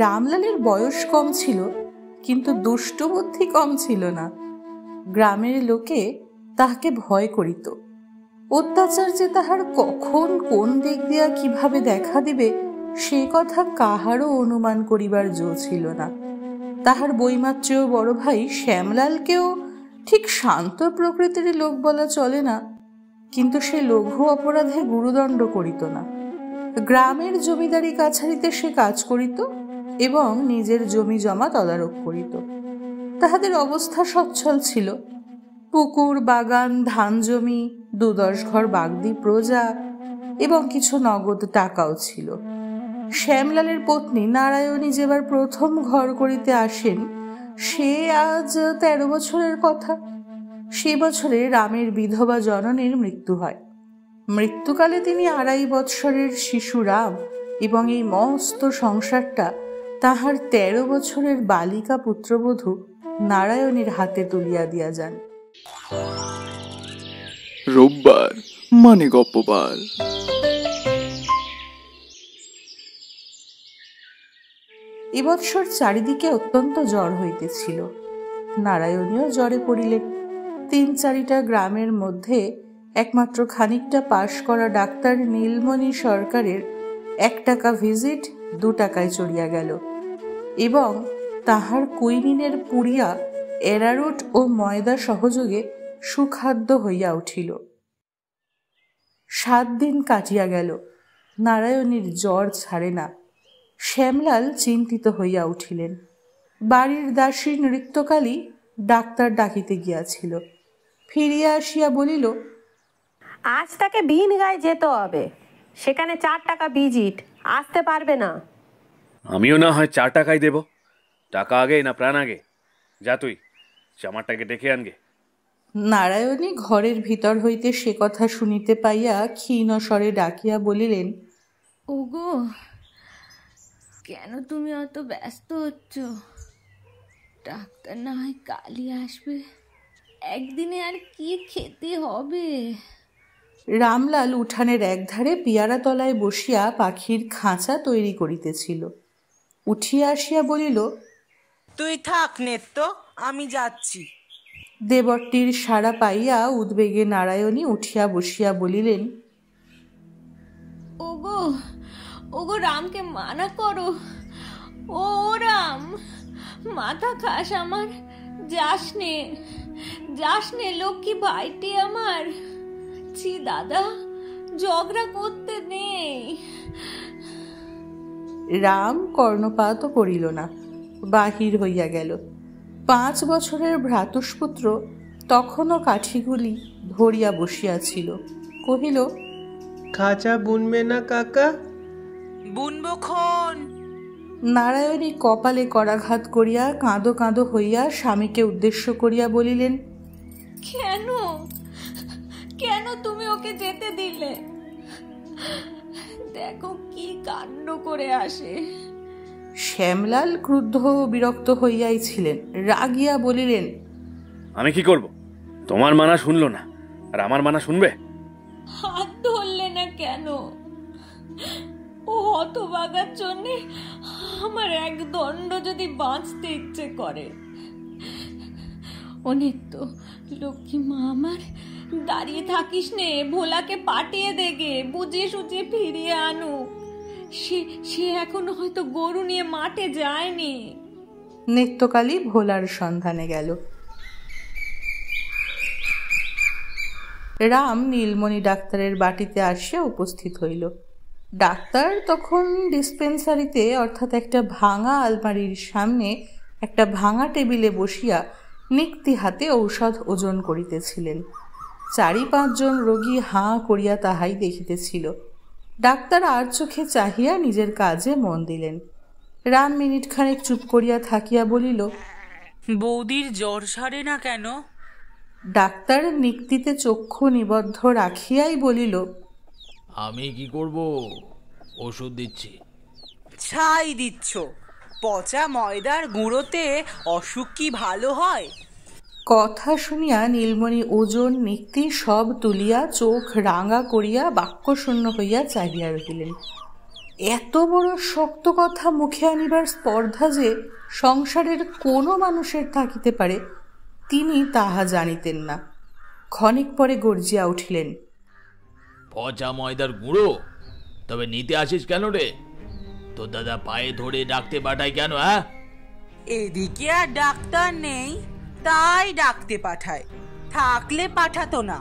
রামলালের বয়স কম ছিল, কিন্তু দুষ্ট বুদ্ধি কম ছিল না। গ্রামের লোকে তাহাকে ভয় করিত। অত্যাচার যে তাহার কখন কোন দিক দিয়া কিভাবে দেখা দিবে সে কথা কাহারও অনুমান করিবার জো ছিল না। তাহার বৈমাত্রেয় বড় ভাই শ্যামলালকেও ঠিক শান্ত প্রকৃতির লোক বলা চলে না, কিন্তু সে লঘু অপরাধে গুরুদণ্ড করিত না। গ্রামের জমিদারি কাছারিতে সে কাজ করিত এবং নিজের জমি জমা তদারক করিত। তাহাদের অবস্থা সচ্ছল ছিল। পুকুর, বাগান, ধান জমি, 2-10 ঘর বাগদি প্রজা এবং কিছু নগদ টাকাও ছিল। শ্যামলালের পত্নী নারায়ণী যেবার প্রথম ঘর করিতে আসেন সে আজ 13 বছরের কথা। সে বছরে রামের বিধবা জননীর মৃত্যু হয়। মৃত্যুকালে তিনি 2.5 বৎসরের শিশু রাম এবং এই মস্ত সংসারটা তাহার 13 বছরের বালিকা পুত্রবধূ নারায়ণীর হাতে তুলিয়া দিয়া যান। রোববার মানে গপ্পবার। এবৎসর চারিদিকে অত্যন্ত জ্বর হইতেছিল। নারায়ণীও জ্বরে পড়িলেন। 3-4টা গ্রামের মধ্যে একমাত্র খানিকটা পাশ করা ডাক্তার নীলমণি সরকারের 1 টাকা ভিজিট 2 টাকায় চড়িয়া গেল এবং তাহার কুইনিনের পুড়িয়া এরারুট ও ময়দা সহযোগে সুখাদ্য হইয়া উঠিল। 7 দিন কাটিয়া গেল, নারায়ণীর জ্বর ছাড়ে না। শ্যামলাল চিন্তিত হইয়া উঠিলেন। বাড়ির দাসী নৃত্যকালী ডাক্তার ডাকিতে গিয়াছিল। ফিরিয়া আসিয়া বলিল, আজ তাকে ভিন গায়ে যেতে হবে, সেখানে 4 টাকা ভিজিট, আসতে পারবে না। আমিও না হয় 4 টাকাই দেব। টাকা আগে না প্রাণ আগে? যা তুই চামারটাকে ডেকে আনগে। নারায়ণী ঘরের ভিতর হইতে সে কথা শুনিতে পাইয়া ক্ষীণ স্বরে ডাকিয়া বলিলেন, ওগো, কেন তুমি অত ব্যস্ত হচ্ছ? ডাক্তার না হয় কালই আসবে। একদিনে আর কি খেতে হবে? রামলাল উঠানের একধারে পিয়ারা তলায় বসিয়া পাখির খাঁচা তৈরি করিতেছিল। উঠিয়া আসিয়া বলিল, তুই থাক নেত্য, আমি যাচ্ছি। দেবরটির সাড়া পাইয়া উদ্বেগে নারায়ণী উঠিয়া বসিয়া বলিলেন, ওগো, ওগো, রামকে মানা করো। ও রাম, মাথা খাস আমার, যাসনে, যাসনে লক্ষ্মী ভাইটি আমার। ছি দাদা, ঝগড়া করতে নেই। রাম কর্ণপাত করিল না, বাহির হইয়া গেল। 5 বছরের ভ্রাতুষ্পুত্র তখনও কাঠিগুলি ধরিয়া বসিয়াছিল। কহিল, খাঁচা বুনবে না কাকা? বুনবো খন। নারায়ণী কপালে করাঘাত করিয়া কাঁদো কাঁদো হইয়া স্বামীকে উদ্দেশ্য করিয়া বলিলেন, কেন, কেন তুমি ওকে যেতে দিলে? দেখো কি কাণ্ড করে আসে। শ্যামলাল ক্রুদ্ধ ও বিরক্ত হইয়াই ছিলেন। রাগিয়া বলিলেন, আমি কি করব? তোমার মানা শুনলো না, আর আমার মানা শুনবে? হাত ধরলে না কেন? ও হতভাগার জন্যে আমার এক দণ্ড যদি বাঁচতে ইচ্ছে করে। অনেক তো লক্ষ্মী মা আমার, দাঁড়িয়ে থাকিস নে, ভোলাকে পাঠিয়ে দেগে, বুঝিয়ে সুঝিয়ে ফিরিয়ে আনু। সে এখনো হয়তো গরু নিয়ে মাঠে যায়নি। নিত্যকালী ভোলার সন্ধানে গেল। রাম নীলমণি ডাক্তারের বাটিতে আসিয়া উপস্থিত হইল। ডাক্তার তখন ডিসপেন্সারিতে, অর্থাৎ একটা ভাঙা আলমারির সামনে একটা ভাঙা টেবিলে বসিয়া নিক্তি হাতে ঔষধ ওজন করিতেছিলেন। 4-5 জন রোগী হাঁ করিয়া তাহাই দেখিতেছিল। ডাক্তার আর চোখে চাহিয়া নিজের কাজে মন দিলেন। রাম মিনিটখানেক চুপ করিয়া থাকিয়া বলিল, বৌদির জ্বর সারে না কেন? ডাক্তার নিক্তিতে চক্ষু নিবদ্ধ রাখিয়াই বলিল, আমি কি করব? ওষুধ দিচ্ছি। ছাই দিচ্ছ? পচা ময়দার গুঁড়োতে অসুখ কি ভালো হয়? কথা শুনিয়া নীলমণি ওজন নিক্তি সব তুলিয়া চোখ রাঙা করিয়া বাক্যশূন্য হইয়া চাহিয়া রহিলেন। এত বড় শক্ত কথা মুখে আনিবার স্পর্ধা যে সংসারের কোনো মানুষের থাকিতে পারে তিনি তাহা জানিতেন না। ক্ষণিক পরে গর্জিয়া উঠিলেন, পচা ময়দার গুঁড়ো? তবে নিতে আসিস কেন রে? তোর দাদা পায়ে ধরে ডাকতে পাঠায় কেন? হ্যাঁ, এদিকে আর ডাক্তার নেই, তাই ডাকতে পাঠায়, থাকলে পাঠাতো না।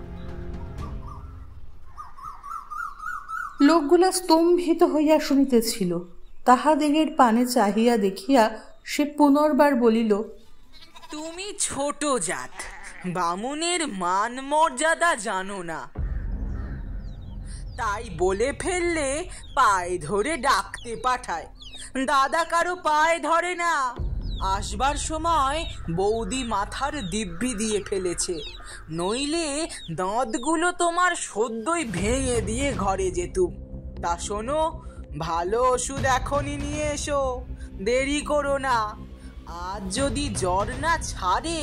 লোকগুলা স্তম্ভিত হইয়া শুনিতেছিল। তাহাদিগের পানে চাহিয়া দেখিয়া সে পুনর্বার বলিল, তুমি ছোট জাত, বামুনের মান মর্যাদা জানো না, তাই বলে ফেললে পায়ে ধরে ডাকতে পাঠায়। দাদা কারো পায়ে ধরে না, আসবার সময় বৌদি মাথার দিব্যি দিয়ে ফেলেছে, নইলে দাঁতগুলো তোমার সদ্যই ভেঙে দিয়ে ঘরে যেতুম। তা শোনো, ভালো ওষুধ এখনই নিয়ে এসো, দেরি করো না। আজ যদি জ্বর না ছাড়ে,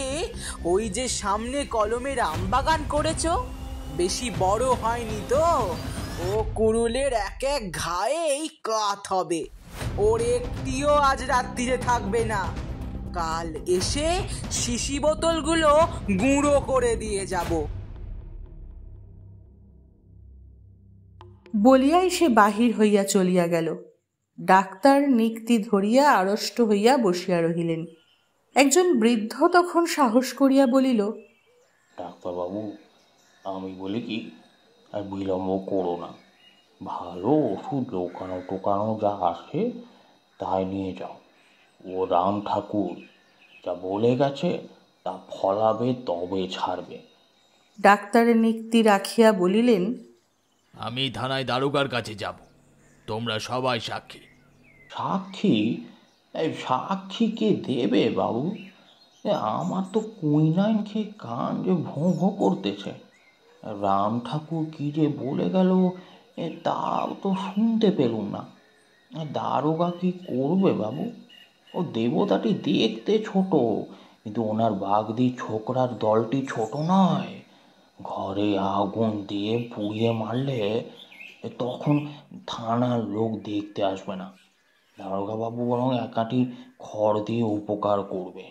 ওই যে সামনে কলমের আমবাগান করেছ, বেশি বড় হয়নি তো, ও কুড়ুলের এক এক ঘায়েই কাত হবে। ওর একটিও আজ রাত্রিরে থাকবে না। কাল এসে শিশি বোতলগুলো গুঁড়ো করে দিয়ে যাব। বলিয়াই সে বাহির হইয়া চলিয়া গেল। ডাক্তার নিক্তি ধরিয়া আড়ষ্ট হইয়া বসিয়া রহিলেন। একজন বৃদ্ধ তখন সাহস করিয়া বলিল, ডাক্তারবাবু, আমি বলি কি, আর বিলম্ব করো না। ভালো ওষুধ লোকানো টোকানো যা আসে তাই নিয়ে যাও। ও রাম ঠাকুর যা বলে গেছে তা ফলাবে, তবে ছাড়বে। ডাক্তারের নিক্তি রাখিয়া বলিলেন, আমি থানায় দারোগার কাছে যাব, তোমরা সবাই সাক্ষী। সাক্ষী? এই সাক্ষী কে দেবে বাবু? আমার তো কুইনাইন খেয়ে কান যে ভোঁ ভোঁ করতেছে। রাম ঠাকুর কি যে বলে গেল তাও তো শুনতে পেলুম না। দারোগা কি করবে বাবু? ও দেবতাটি দেখতে ছোট, কিন্তু ওনার বাগদি ছোকরার দলটি ছোট নয়। ঘরে আগুন দিয়ে পুড়িয়ে মারলে তখন থানার লোক দেখতে আসবে না। দারোগা বাবু বরং একাটি খড় দিয়ে উপকার করবে।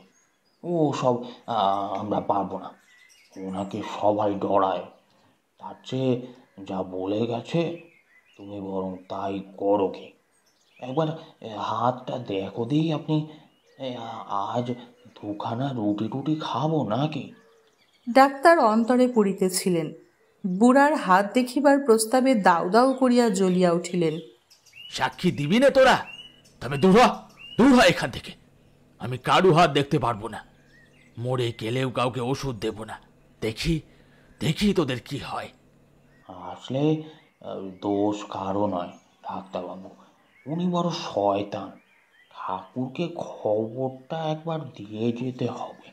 ও সব আমরা পারবো না, ওনাকে সবাই ডরায়। তার চেয়ে যা বলে গেছে তুমি বরং তাই করো। কি একবার হাতটা দেখো দিই আপনি, আজ দুখানা রুটি টুটি খাবো নাকি? ডাক্তার অন্তরে পড়িতেছিলেন। বুড়ার হাত দেখিবার প্রস্তাবে দাউ দাউ করিয়া জ্বলিয়া উঠিলেন। সাক্ষী দিবি না তোরা? তবে দূর হ, দূর হ এখান থেকে। আমি কারু হাত দেখতে পারবো না। মরে গেলেও কাউকে ওষুধ দেব না। দেখি দেখি তোদের কি হয়। আসলে দোষ কারো নয় ডাক্তারবাবু, উনি বড় শয়তান। ঠাকুরকে খবরটা একবার দিয়ে যেতে হবে,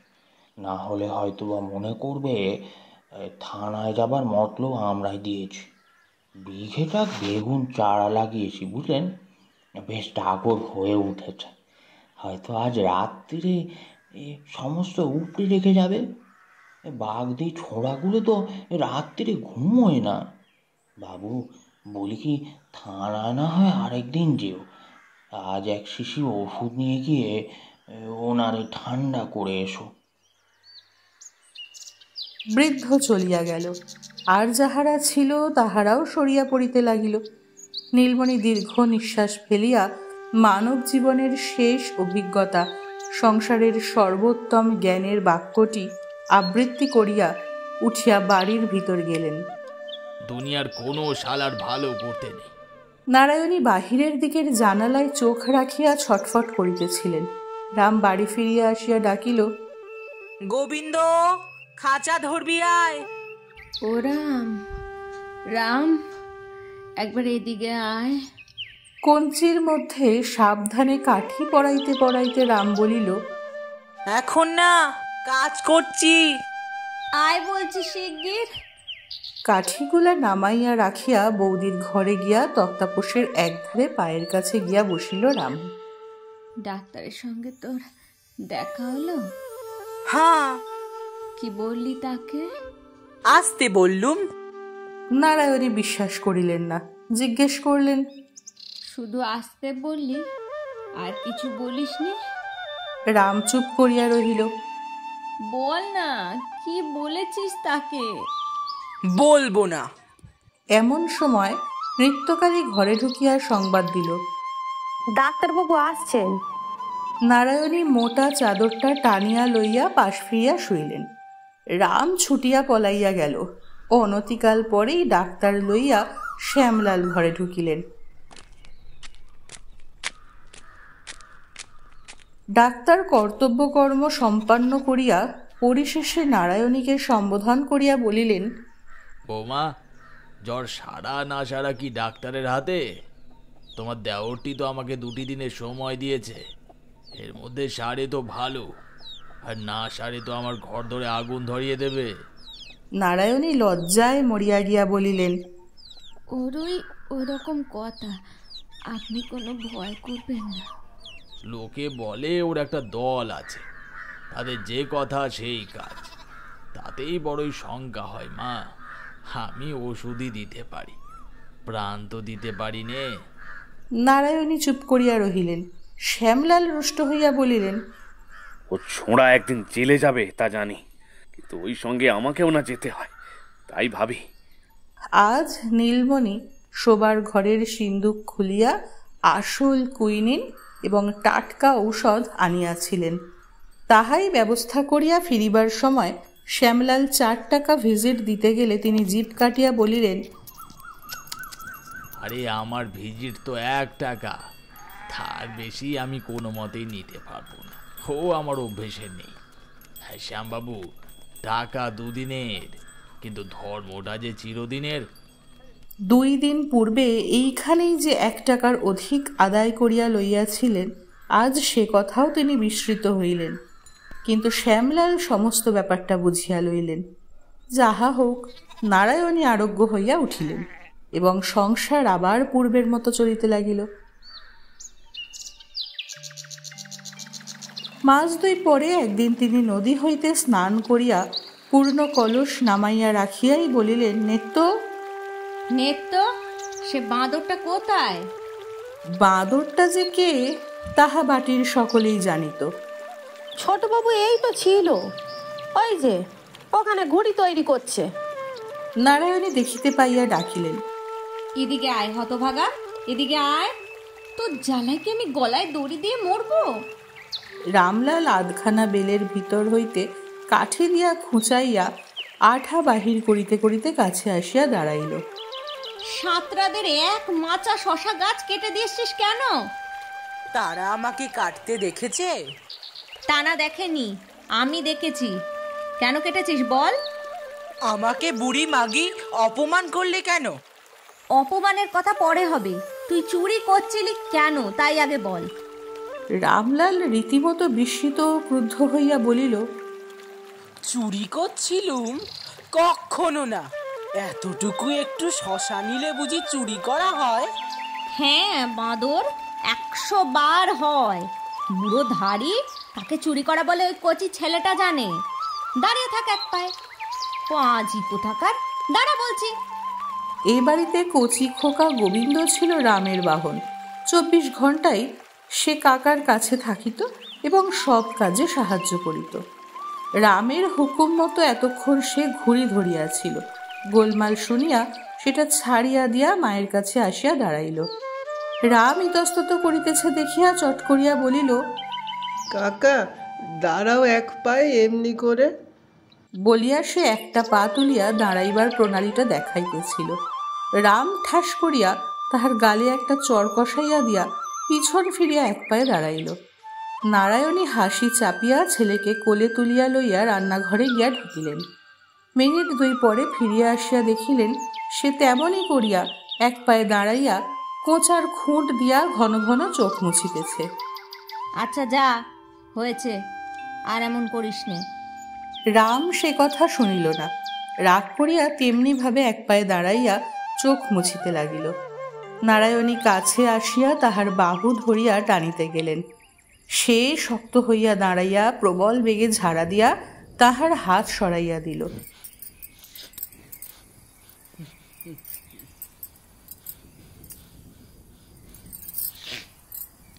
না হলে হয়তো বা মনে করবে থানায় যাবার মতলব আমরাই দিয়েছি। বিঘেটা বেগুন চারা লাগিয়েছি বুঝলেন, বেশ ডাগর হয়ে উঠেছে। হয়তো আজ রাত্রিরে সমস্ত উপড়ে রেখে যাবে। বাগদি ছোড়াগুলো তো রাত্রিরে ঘুমোয় না। বাবু বলি কি, থানায় না হয় আরেকদিন যেও, আজ এক শিশি ওষুধ নিয়ে গিয়ে ওনারে ঠান্ডা করে এসো। বৃদ্ধ চলিয়া গেল। আর যাহারা ছিল তাহারাও সরিয়া পড়িতে লাগিল। নীলমণি দীর্ঘ নিঃশ্বাস ফেলিয়া মানব জীবনের শেষ অভিজ্ঞতা, সংসারের সর্বোত্তম জ্ঞানের বাক্যটি আবৃত্তি করিয়া উঠিয়া বাড়ির ভিতর গেলেন। দুনিয়ার কোনো শালার ভালো করতে নেই। নারায়ণী বাহিরের দিকের জানালায় চোখ রাখিয়া ছটফট করিতেছিলেন। রাম বাড়ি ফিরিয়া আসিয়া ডাকিল, গোবিন্দ, খাঁচা ধরবি আয়। ও রাম, রাম, একবার এদিকে আয়। কঞ্চির মধ্যে সাবধানে কাঠি পড়াইতে পড়াইতে রাম বলিল, এখন না, কাজ করছি। আয় বলছি শিগগির। কাঠিগুলা নামাইয়া রাখিয়া বৌদির ঘরে গিয়া তক্তাপোষের একধারে পায়ের কাছে গিয়া বসিল রাম। ডাক্তারের সঙ্গে তোর দেখা হলো? হ্যাঁ। কি বললি তাকে? আসতে বললুম। নারায়ণী বিশ্বাস করিলেন না, জিজ্ঞেস করলেন, শুধু আসতে বললি, আর কিছু বলিসনি? রাম চুপ করিয়া রহিল। বল না, কি বলেছিস তাকে? বলবো না। এমন সময় নৃত্যকারী ঘরে ঢুকিয়া সংবাদ দিল, ডাক্তারবাবু আসছেন। নারায়ণী মোটা চাদরটা টানিয়া লইয়া পাশ ফিরিয়া শুইলেন। রাম ছুটিয়া পলাইয়া গেল। অনতিকাল পরেই ডাক্তার লইয়া শ্যামলাল ঘরে ঢুকিলেন। ডাক্তার কর্তব্যকর্ম সম্পন্ন করিয়া পরিশেষে নারায়ণীকে সম্বোধন করিয়া বলিলেন, বৌমা, জ্বর সারা না সারা কি ডাক্তারের হাতে? তোমার দেওরটি তো আমাকে 2 দিনের সময় দিয়েছে, এর মধ্যে সারে তো ভালো, আর না সারে তো আমার ঘর ধরে আগুন ধরিয়ে দেবে। নারায়ণী লজ্জায় মরিয়া গিয়া বলিলেন, ওই রকম কথা, আপনি কোনো ভয় করবেন না। লোকে বলে ওর একটা দল আছে, তাদের যে কথা সেই কাজ, তাতেই বড়ই শঙ্কা হয় মা। আমি ওষুধই দিতে পারি, প্রাণ তো দিতে পারি নে। নারায়ণী চুপ করিয়া রহিলেন। শ্যামলাল রুষ্ট হইয়া বলিলেন, ও ছোঁড়া একদিন জেলে যাবে তা জানি, কিন্তু ওই সঙ্গে আমাকেও না যেতে হয়, তাই ভাবি। আজ নীলমণি শোবার ঘরের সিন্দুক খুলিয়া আসল কুইনিন এবং টাটকা ঔষধ আনিয়াছিলেন। তাহাই ব্যবস্থা করিয়া ফিরিবার সময় শ্যামলাল 4 টাকা ভিজিট দিতে গেলে তিনি জিভ কাটিয়া বলিলেন, আরে আমার ভিজিট তো 1 টাকা, তার বেশি আমি কোনো মতেই নিতে পারবো না, ও আমার অভ্যেসের নেই। হ্যাঁ শ্যামবাবু, টাকা 2 দিনের, কিন্তু ধর্মটা যে চিরদিনের। 2 দিন পূর্বে এইখানেই যে 1 টাকার অধিক আদায় করিয়া লইয়াছিলেন, আজ সে কথাও তিনি বিস্মৃত হইলেন। কিন্তু শ্যামলাল সমস্ত ব্যাপারটা বুঝিয়া লইলেন। যাহা হোক, নারায়ণী আরোগ্য হইয়া উঠিলেন এবং সংসার আবার পূর্বের মতো চলিতে লাগিল। মাস 2 পরে একদিন তিনি নদী হইতে স্নান করিয়া পূর্ণ কলস নামাইয়া রাখিয়াই বলিলেন, নেত্য, সে বাঁদরটা কোথায়? বাঁদরটা যে কে তাহা বাটির সকলেই জানিত। ছোটবাবু এই তো ছিল, ওই যে ওখানে ঘুড়ি তৈরি করছে। নারায়ণী দেখিতে পাইয়া ডাকিলেন, এদিকে আয় হতভাগা, এদিকে আয়, তোর জ্বালায় কি আমি গলায় দড়ি দিয়ে মরবো? রামলাল আধখানা বেলের ভিতর হইতে কাঠি দিয়া খুঁচাইয়া আঠা বাহির করিতে করিতে কাছে আসিয়া দাঁড়াইল। সাঁতরাদের 1 মাচা শশা গাছ কেটে দিয়েছিস কেন? তারা আমাকে কাটতে দেখেছে? টানা দেখেনি, আমি দেখেছি। কেন কেটেছিস বল? আমাকে বুড়ি মাগি অপমান করলে কেন? অপমানের কথা পরে হবে, তুই চুরি করছিলি কেন তাই আগে বল। রামলাল রীতিমতো বিস্মিত ও ক্রুদ্ধ হইয়া বলিল, চুরি করছিলুম? কখনো না। এতটুকু একটু শশা নিলে বুঝি চুরি করা হয়? হ্যাঁ বাঁদর, 100 বার হয়। বুড়ো ধাড়ি, তাকে চুরি করা বলে ওই কচি ছেলেটা জানে। দাঁড়িয়ে থাক এক পায়ে, পাঁচি কোথাকার, দাঁড়া বলছি। এ বাড়িতে কচি খোকা গোবিন্দ ছিল রামের বাহন। 24 ঘন্টাই সে কাকার কাছে থাকিত এবং সব কাজে সাহায্য করিত। রামের হুকুম মতো এতক্ষণ সে ঘুড়ি ধরিয়াছিল। গোলমাল শুনিয়া সেটা ছাড়িয়া দিয়া মায়ের কাছে আসিয়া দাঁড়াইল। রাম ইতস্তত করিতেছে দেখিয়া চট করিয়া বলিল, কাকা দাঁড়াও 1 পায়ে এমনি করে। বলিয়া সে একটা পা তুলিয়া দাঁড়াইবার প্রণালীটা দেখাইতেছিল। রাম ঠাস করিয়া তাহার গালে একটা চর কষাইয়া দিয়া পিছন ফিরিয়া 1 পায়ে দাঁড়াইল। নারায়ণী হাসি চাপিয়া ছেলেকে কোলে তুলিয়া লইয়া রান্নাঘরে গিয়া ঢুকিলেন। মিনিট 2 পরে ফিরিয়া আসিয়া দেখিলেন সে তেমনই করিয়া 1 পায়ে দাঁড়াইয়া কোঁচার খুঁট দিয়া ঘন ঘন চোখ মুছিতেছে। আচ্ছা যা, হয়েছে, আর এমন করিস নে। রাম সে কথা শুনিল না। রাগ করিয়া তেমনি ভাবে এক পায়ে দাঁড়াইয়া চোখ মুছিতে লাগিল। নারায়ণী কাছে আসিয়া তাহার বাহু ধরিয়া টানিতে গেলেন। সে শক্ত হইয়া দাঁড়াইয়া প্রবল বেগে ঝাড়া দিয়া তাহার হাত সরাইয়া দিল।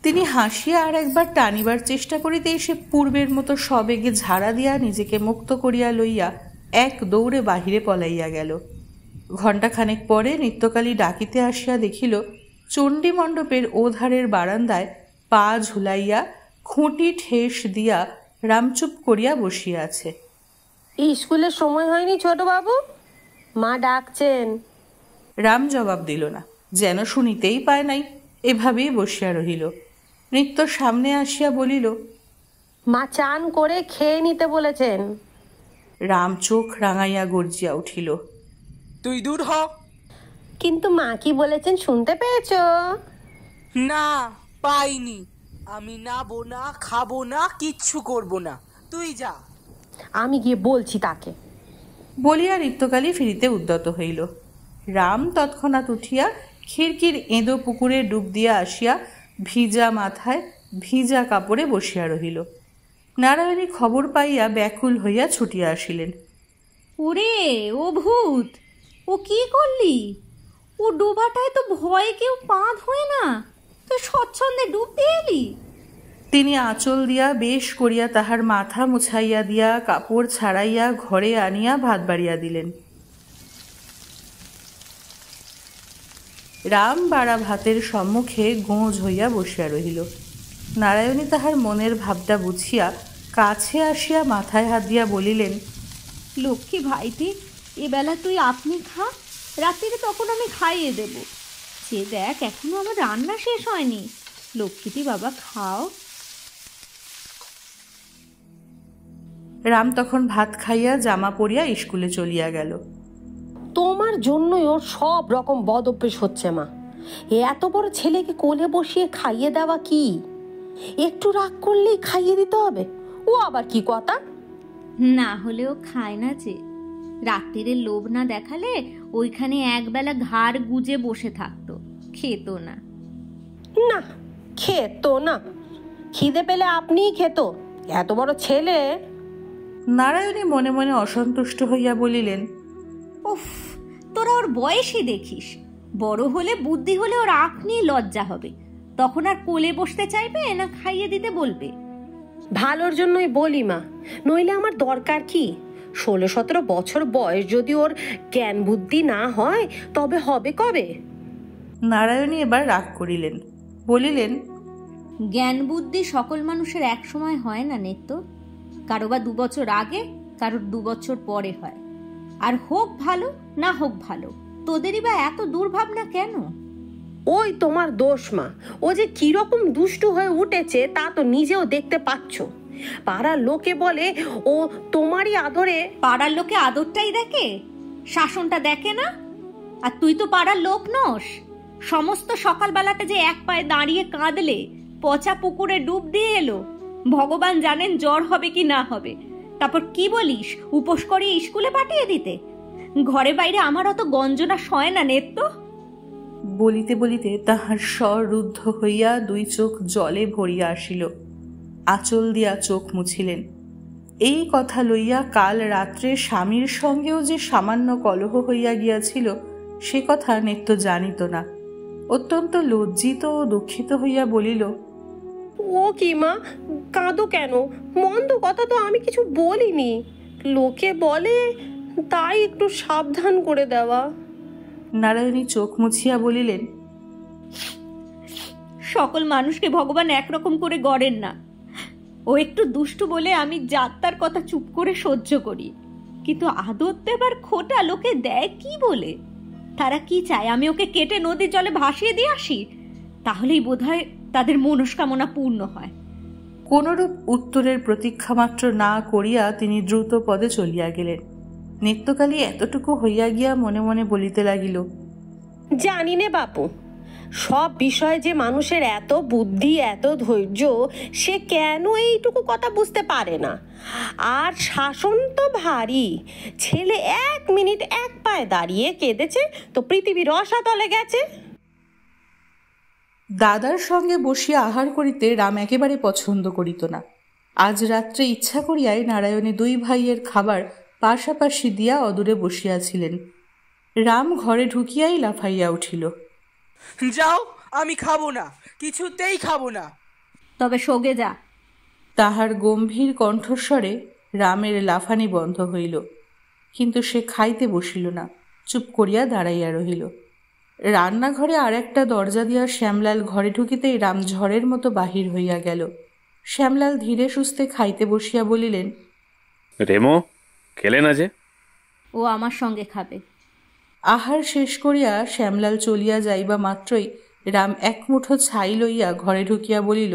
তিনি হাসিয়া আর একবার টানিবার চেষ্টা করিতেই সে পূর্বের মতো সবেগে ঝাড়া দিয়া নিজেকে মুক্ত করিয়া লইয়া এক দৌড়ে বাহিরে পলাইয়া গেল। ঘণ্টাখানেক পরে নিত্যকালী ডাকিতে আসিয়া দেখিল চণ্ডী মণ্ডপের ওধারের বারান্দায় পা ঝুলাইয়া খুঁটি ঠেস দিয়া রামচুপ করিয়া বসিয়া আছে। স্কুলের সময় হয়নি ছোট বাবু, মা ডাকছেন। রাম জবাব দিল না, যেন শুনিতেই পায় নাই, এভাবেই বসিয়া রহিল। নিত্য সামনে আসিয়া বলিল, মা চান করে খেয়ে নিতে বলেছেন। রাম চোখ রাঙাইয়া গর্জিয়া উঠিল, তুই দূর হ। কিন্তু মা কি বলেছেন শুনতে পেয়েছ? না, পাইনি। আমি নাবো না, খাবো না, কিচ্ছু করব না, তুই যা। আমি গিয়ে বলছি তাকে। বলিয়া নিত্যকালী ফিরিতে উদ্যত হইল। রাম তৎক্ষণাৎ উঠিয়া খিড়কির এঁদো পুকুরে ডুব দিয়া আসিয়া ভিজা মাথায় ভিজা কাপড়ে বসিয়া রহিল। নারায়ণী খবর পাইয়া ব্যাকুল হইয়া ছুটিয়া আসিলেন। ওরে ও ভূত, ও কি করলি? ও ডোবাটায় তো ভয়ে কেউ পা ধোয় না, তো স্বচ্ছন্দে ডুব দিয়ে এলি। তিনি আঁচল দিয়া বেশ করিয়া তাহার মাথা মুছাইয়া দিয়া কাপড় ছাড়াইয়া ঘরে আনিয়া ভাত বাড়িয়া দিলেন। রাম বাড়া ভাতের সম্মুখে গোঁজ হইয়া বসিয়া রহিল। নারায়ণী তাহার মনের ভাবটা বুঝিয়া কাছে আসিয়া মাথায় হাত দিয়া বলিলেন, লক্ষ্মী ভাইটি, এবেলা তুই আপনি খা, রাত্রিরে তখন আমি খাইয়ে দেব। সে দেখ এখনো আমার রান্না শেষ হয়নি। লক্ষ্মীটি বাবা খাও। রাম তখন ভাত খাইয়া জামা পরিয়া স্কুলে চলিয়া গেল। তোমার জন্যই ওর সব রকম বদ অভ্যেস হচ্ছে মা। এত বড় ছেলেকে কোলে বসিয়ে খাইয়ে দেওয়া কি? একটু রাগ করলেই খাইয়ে দিতে হবে? ও আবার কি কথা? না হলেও খায় না যে। রাত্রিরে লোভ না দেখালে ওইখানে একবেলা ঘাড় গুজে বসে থাকতো, খেত না। না, খেত না। খিদে পেলে আপনিই খেত, এত বড় ছেলে। নারায়ণী মনে মনে অসন্তুষ্ট হইয়া বলিলেন, উফ, তোরা ওর বয়সই দেখিস। বড় হলে বুদ্ধি হলে ওর আখ নিয়ে লজ্জা হবে, তখন আর কোলে বসতে চাইবে না খাইয়ে দিতে বলবে। ভালোর জন্যই বলি মা, নইলে আমার দরকার কি? 16-17 বছর বয়স যদি ওর জ্ঞান বুদ্ধি না হয় তবে হবে কবে? নারায়ণী এবার রাগ করিলেন, বলিলেন, জ্ঞান বুদ্ধি সকল মানুষের এক সময় হয় না নিত্য। কারো বা 2 বছর আগে, কারোর 2 বছর পরে হয়। আর হোক ভালো না হোক ভালো, তোদেরই বা এত দুর্ভাবনা কেন? ওই তোমার দোষ মা। ও যে কিরকম দুষ্টু হয়ে উঠেছে তা তো নিজেও দেখতে পাচ্ছ। পাড়ার লোকে বলে ও তোমারই আদরে। পাড়ার লোকে আদরটাই দেখে, শাসনটা দেখে না। আর তুই তো পাড়ার লোক নস। সমস্ত সকালবেলাটা যে এক পায়ে দাঁড়িয়ে কাঁদলে, পচা পুকুরে ডুব দিয়ে এলো, ভগবান জানেন জ্বর হবে কি না হবে। তারপর কি বলিস উপোস করে স্কুলে পাঠিয়ে দিতে? ঘরে বাইরে আমার অত গঞ্জনা সয় না নেত্য। বলিতে বলিতে তাহার স্বর রুদ্ধ হইয়া 2 চোখ জলে ভরিয়া আসিল। আঁচল দিয়া চোখ মুছিলেন। এই কথা লইয়া কাল রাত্রে স্বামীর সঙ্গেও যে সামান্য কলহ হইয়া গিয়াছিল সে কথা নিত্য জানিত না। অত্যন্ত লজ্জিত ও দুঃখিত হইয়া বলিল, ও কি মা, কাঁদো কেন? মন্দ কথা তো আমি কিছু বলিনি। লোকে বলে তাই একটু সাবধান করে দেওয়া। নারায়ণী চোখ মুছিয়া বলিলেন, সকল মানুষকে ভগবান একরকম করে গড়েন না। ও একটু দুষ্টু বলে আমি যাত্রার কথা চুপ করে সহ্য করি, কিন্তু আদর দেবার খোটা লোকে দেয় কি বলে? তারা কি চায় আমি ওকে কেটে নদীর জলে ভাসিয়ে দিয়ে আসি? তাহলেই বোধহয় তাদের মনস্কামনা পূর্ণ হয়। কোনরূপ উত্তরের প্রতীক্ষা মাত্র না করিয়া তিনি দ্রুত পদে চলিয়া গেলেন। নিত্যকালী এতটুকু হইয়া গিয়া মনে মনে বলিতে লাগিল, জানি নে বাপু, সব বিষয়ে যে মানুষের এত বুদ্ধি, এত ধৈর্য, সে কেন এইটুকু কথা বুঝতে পারে না? আর শাসন তো ভারী। ছেলে 1 মিনিট এক পায়ে দাঁড়িয়ে কেঁদেছে তো পৃথিবীর রসাতলে গেছে। দাদার সঙ্গে বসিয়া আহার করিতে রাম একেবারে পছন্দ করিত না। আজ রাত্রে ইচ্ছা করিয়াই নারায়ণী 2 ভাইয়ের খাবার পাশাপাশি দিয়া অদূরে বসিয়াছিলেন। রাম ঘরে ঢুকিয়াই লাফাইয়া উঠিল। যাও, আমি খাবো না, কিছুতেই খাবো না। তবে সোগে যা। তাহার গম্ভীর কণ্ঠস্বরে রামের লাফানি বন্ধ হইল, কিন্তু সে খাইতে বসিল না, চুপ করিয়া দাঁড়াইয়া রহিল। রান্নাঘরে আর একটা দরজা দিয়া শ্যামলাল ঘরে ঢুকিতেই রাম ঝড়ের মতো বাহির হইয়া গেল। শ্যামলাল ধীরে সুস্থে খাইতে বসিয়া বলিলেন, রেমো, খেলে না যে? ও আমার সঙ্গে খাবে। আহার শেষ করিয়া শ্যামলাল চলিয়া যাইবা মাত্রই রাম 1 মুঠো ছাই লইয়া ঘরে ঢুকিয়া বলিল,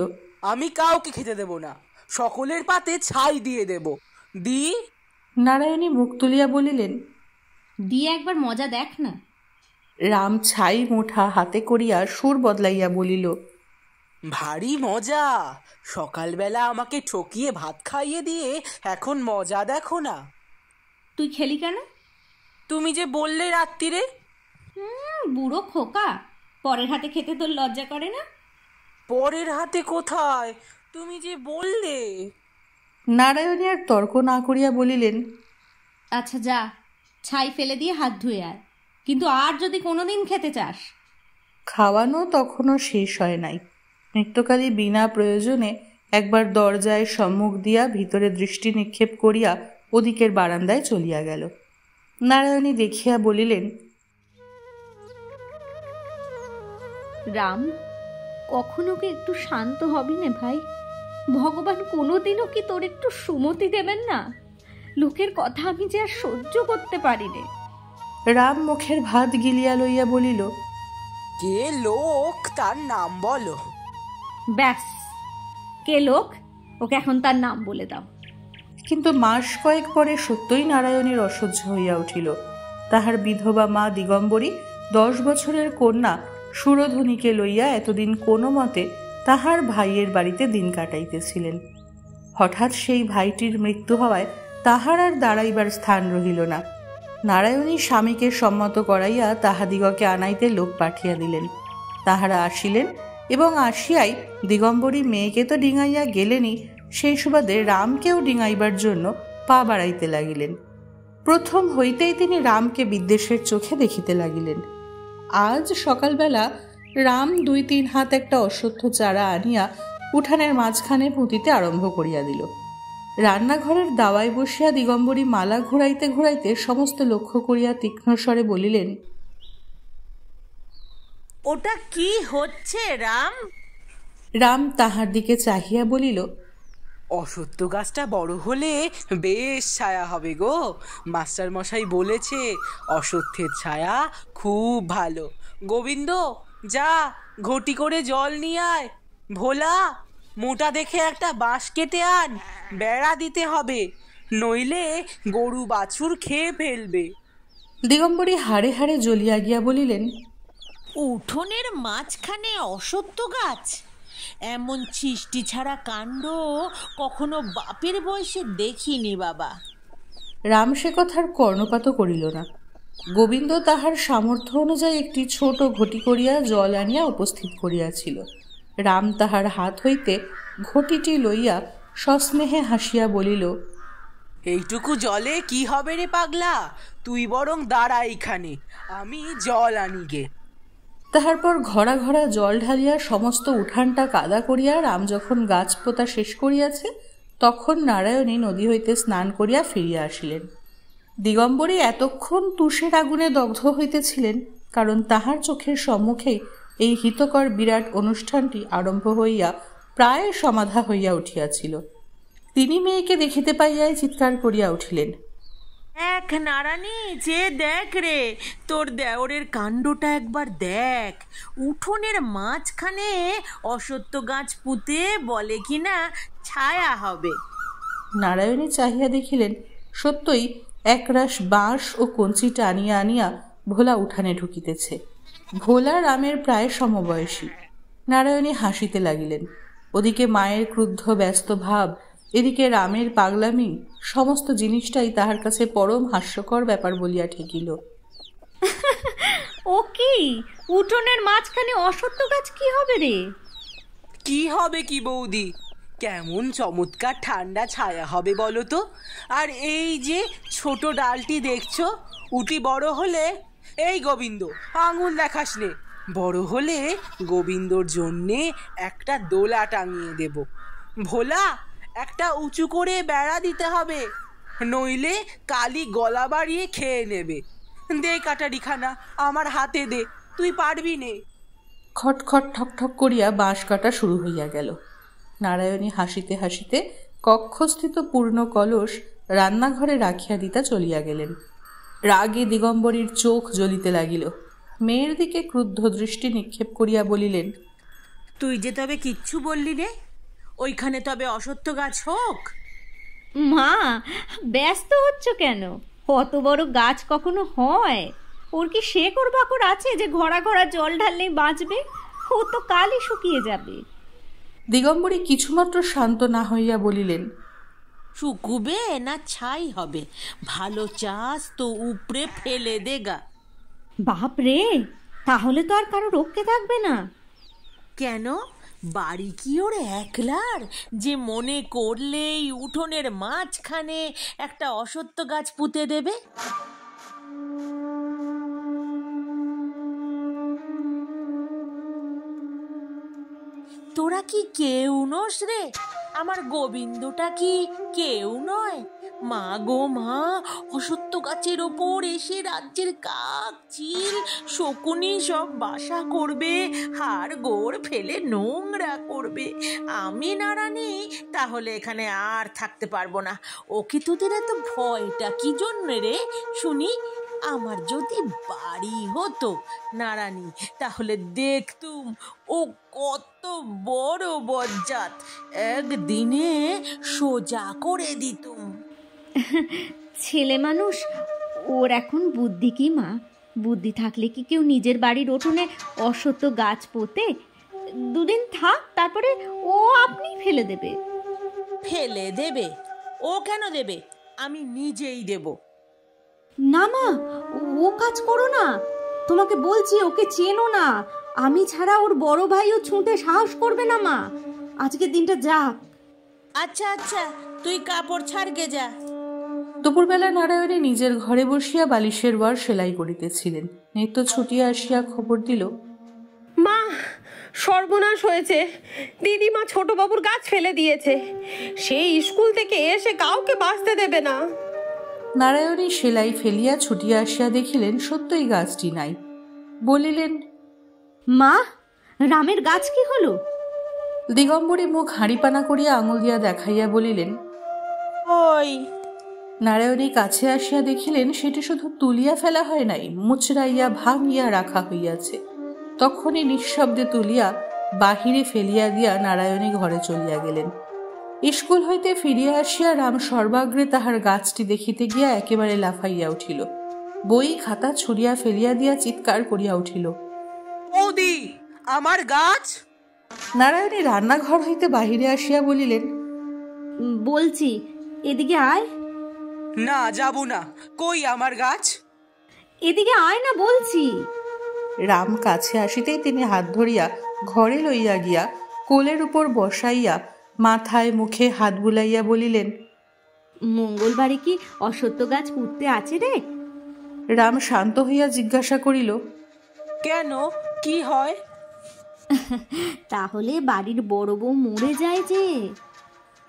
আমি কাউকে খেতে দেব না, সকলের পাতে ছাই দিয়ে দেব। দি। নারায়ণী মুখ তুলিয়া বলিলেন, দিয়ে একবার মজা দেখ না। রাম ছাই মুঠা হাতে করিয়া সুর বদলাইয়া বলিল, ভারী মজা। সকালবেলা আমাকে ঠকিয়ে ভাত খাইয়ে দিয়ে এখন মজা দেখো না। তুই খেলি কেন? তুমি যে বললে রাত্রিরে। বুড়ো খোকা, পরের হাতে খেতে তোর লজ্জা করে না? পরের হাতে কোথায়, তুমি যে বললে। নারায়ণী আর তর্ক না করিয়া বলিলেন, আচ্ছা যা, ছাই ফেলে দিয়ে হাত ধুয়ে আয়, কিন্তু আর যদি কোনোদিন খেতে চাস। খাওয়ানো তখনও শেষ হয় নাই। নিত্যকালী বিনা প্রয়োজনে একবার দরজায় সম্মুখ দিয়া ভিতরে দৃষ্টি নিক্ষেপ করিয়া ওদিকের বারান্দায় চলিয়া গেল। নারায়ণী দেখিয়া বলিলেন, রাম, কখনো কি একটু শান্ত হবি না ভাই? ভগবান কোনোদিনও কি তোর একটু সুমতি দেবেন না? লোকের কথা আমি যে আর সহ্য করতে পারি নে। রাম মুখের ভাত গিলিয়া লইয়া বলিল, কে লোক, তার নাম বলো। ব্যাস, কে লোক, ওকে এখন তার নাম বলে দাও। কিন্তু মাস কয়েক পরে সত্যই নারায়ণীর অসহ্য হইয়া উঠিল। তাহার বিধবা মা দিগম্বরী 10 বছরের কন্যা সুরধনীকে লইয়া এতদিন কোনো মতে তাহার ভাইয়ের বাড়িতে দিন কাটাইতেছিলেন। হঠাৎ সেই ভাইটির মৃত্যু হওয়ায় তাহার আর দাঁড়াইবার স্থান রহিল না। নারায়ণী স্বামীকে সম্মত করাইয়া তাহাদিগকে আনাইতে লোক পাঠিয়া দিলেন। তাহারা আসিলেন এবং আসিয়াই দিগম্বরী মেয়েকে তো ডিঙাইয়া গেলেনই, সেই সুবাদে রামকেও ডিঙাইবার জন্য পা বাড়াইতে লাগিলেন। প্রথম হইতেই তিনি রামকে বিদ্বেষের চোখে দেখিতে লাগিলেন। আজ সকালবেলা রাম 2-3 হাত একটা অশ্বত্থ চারা আনিয়া উঠানের মাঝখানে পুঁতিতে আরম্ভ করিয়া দিল। রান্নাঘরের দাওয়ায় বসিয়া দিগম্বরী মালা ঘুরাইতে ঘুরাইতে সমস্ত লক্ষ্য করিয়া তীক্ষ্ণ স্বরে বলিলেন, ওটা কি হচ্ছে রাম? রাম তাহার দিকে চাহিয়া বলিল, অসত্য গাছটা বড় হলে বেশ ছায়া হবে গো। মাস্টার মশাই বলেছে অসত্যের ছায়া খুব ভালো। গোবিন্দ, যা ঘটি করে জল নিয়ে আয়। ভোলা, মোটা দেখে একটা বাঁশ কেটে আন, বেড়া দিতে হবে, নইলে গরু বাছুর খেয়ে ফেলবে। দিগম্বরী হাড়ে হাড়ে জ্বলিয়া গিয়া বলিলেন, উঠোনের মাঝখানে অসত্য গাছ? এমন সৃষ্টি ছাড়া কাণ্ড কখনো বাপের বয়সে দেখিনি বাবা। রাম সে কথার কর্ণপাতও করিল না। গোবিন্দ তাহার সামর্থ্য অনুযায়ী একটি ছোট ঘটি করিয়া জল আনিয়া উপস্থিত করিয়াছিল। রাম তাহার হাত হইতে ঘটিটি লইয়া সস্নেহে হাসিয়া বলিল, এইটুকু জলে কি হবে রে পাগলা, তুই বরং দাঁড়া এইখানে, আমি জল আনি গে। তাহার পর ঘড়া ঘড়া জল ঢালিয়া সমস্ত উঠানটা কাদা করিয়া রাম যখন গাছ পোতা শেষ করিয়াছে, তখন নারায়ণী নদী হইতে স্নান করিয়া ফিরিয়া আসিলেন। দিগম্বরী এতক্ষণ তুষের আগুনে দগ্ধ হইতেছিলেন, কারণ তাহার চোখের সম্মুখেই এই হিতকর বিরাট অনুষ্ঠানটি আরম্ভ হইয়া প্রায় সমাধা হইয়া উঠিয়াছিল। তিনি মেয়েকে দেখিতে পাইয়াই চিৎকার করিয়া উঠিলেন, দেখ নারানী, যে দেখ রে, তোর দেওরের কাণ্ডটা একবার দেখ। উঠোনের মাঝখানে অসত্য গাছ পুঁতে বলে কিনা ছায়া হবে। নারায়ণী চাহিয়া দেখিলেন সত্যই একরাশ বাঁশ ও কঞ্চি টানিয়া আনিয়া ভোলা উঠানে ঢুকিতেছে। ভোলা রামের প্রায় সমবয়সী। নারায়ণী হাসিতে লাগিলেন। ওদিকে মায়ের ক্রুদ্ধ ব্যস্ত ভাব, এদিকে রামের পাগলামি, সমস্ত জিনিসটাই তাহার কাছে পরম হাস্যকর ব্যাপার বলিয়া ঠেকিল। ও কি উঠোনের মাঝখানে অশ্বত্থ গাছ কি হবে রে? কি হবে কি বৌদি, কেমন চমৎকার ঠান্ডা ছায়া হবে বলো তো। আর এই যে ছোট ডালটি দেখছো, উটি বড় হলে, এই গোবিন্দ আঙুল দেখাস নে, বড় হলে গোবিন্দর জন্যে একটা দোলা টাঙিয়ে দেব। ভোলা, একটা উঁচু করে বেড়া দিতে হবে, নইলে কালি গলা বাড়িয়ে খেয়ে নেবে। দে কাটারিখানা আমার হাতে দে, তুই পারবি নে। খটখট ঠকঠক করিয়া বাঁশ কাটা শুরু হইয়া গেল। নারায়ণী হাসিতে হাসিতে কক্ষস্থিত পূর্ণ কলস রান্নাঘরে রাখিয়া দিতা চলিয়া গেলেন। রাগে দিগম্বরীর চোখ জ্বলিতে লাগিল। মেয়ের দিকে ক্রুদ্ধ দৃষ্টি নিক্ষেপ করিয়া বলিলেন, তুই যে তবে কিচ্ছু বললি রে, ওইখানে তবে অশ্বত্থ গাছ হোক। মা, ব্যস্ত হচ্ছ কেন? কত বড় গাছ কখনো হয়? ওর কি শেকড় বাকড় আছে যে ঘড়া ঘড়া জল ঢাললেই বাঁচবে? ও তো কালই শুকিয়ে যাবে। দিগম্বরী কিছুমাত্র শান্ত না হইয়া বলিলেন, শুকুবে না ছাই হবে? ভালো চাষ তো উপরে ফেলে দেগা। বাপ রে, তাহলে তো আর কারো রক্ষে থাকবে না। কেন, বাড়ি কি ওর একলার যে মনে করলেই উঠোনের মাঝখানে একটা অশ্বত্থ গাছ পুঁতে দেবে? তোরা কি কেউ নস রে? আমার গোবিন্দটা কি কেউ নয়? মা গো মা, অশ্বত্থ গাছের ওপর এসে রাজ্যের কাক, চিল, শকুনি সব বাসা করবে, হাড় গোড় ফেলে নোংরা করবে। আমি নারানি তাহলে এখানে আর থাকতে পারবো না। ও কি তোদের এত ভয়টা কি জন্য রে শুনি? আমার যদি বাড়ি হতো নারানি, তাহলে দেখতুম ও কত বড় বজ্জাত, একদিনে সোজা করে দিতুম। ছেলে মানুষ, ওর এখন বুদ্ধি কি মা? বুদ্ধি থাকলে কি কেউ নিজের বাড়ির উঠোনে অশ্বত্থ গাছ পোতে? দুদিন থাক, তারপরে ও আপনি ফেলে দেবে। ফেলে দেবে? ও কেন দেবে? আমি নিজেই দেব। না মা, ও কাজ করো না। তোমাকে বলছি, ওকে চেনো না। আমি ছাড়া ওর বড় ভাইও ছুঁতে সাহস করবে না মা। আজকের দিনটা যাক। আচ্ছা আচ্ছা, তুই কাপড় ছাড়গে যা। দুপুরবেলা নারায়ণী নিজের ঘরে বসিয়া বালিশের ওয়ার সেলাই করিতেছিলেন। নিত্য ছুটিয়া আসিয়া খবর দিল, মা, সর্বনাশ হয়েছে। দিদিমা ছোট বাবুর গাছ ফেলে দিয়েছে। সেই স্কুল থেকে এসে কাউকে বাঁচতে দেবে না। নারায়ণী সেলাই ফেলিয়া ছুটিয়া আসিয়া দেখিলেন সত্যই গাছটি নাই। বলিলেন, মা, রামের গাছ কি হলো? দিগম্বরী মুখ হাঁড়িপানা করিয়া আঙুল দিয়া দেখাইয়া বলিলেন, ওই। নারায়ণী কাছে আসিয়া দেখিলেন সেটি শুধু তুলিয়া ফেলা হয় নাই, মুচড়াইয়া ভাঙিয়া রাখা হইয়াছে। তখনই নিঃশব্দে তুলিয়া বাহিরে ফেলিয়া দিয়া নারায়ণী ঘরে চলিয়া গেলেন। স্কুল হইতে ফিরিয়া আসিয়া রাম সর্বাগ্রে তাহার গাছটি দেখিতে গিয়া একেবারে লাফাইয়া উঠিল। বই খাতা ছুড়িয়া ফেলিয়া দিয়া চিৎকার করিয়া উঠিল, বৌদি, আমার গাছ! নারায়ণী রান্নাঘর হইতে বাহিরে আসিয়া বলিলেন, বলছি এদিকে আয়। না, যাব না। কই আমার গাছ? এদিকে আয় না বলছি। রাম কাছে আসিতেই তিনি হাত ধরিয়া ঘরে লইয়া গিয়া কোলের উপর বসাইয়া মাথায় মুখে হাত বুলাইয়া বলিলেন, মঙ্গলবারে কি অশ্বত্থ গাছ পুঁততে আছে রে? রাম শান্ত হইয়া জিজ্ঞাসা করিল, কেন, কি হয়? তাহলে বাড়ির বড় বউ মরে যায় যে।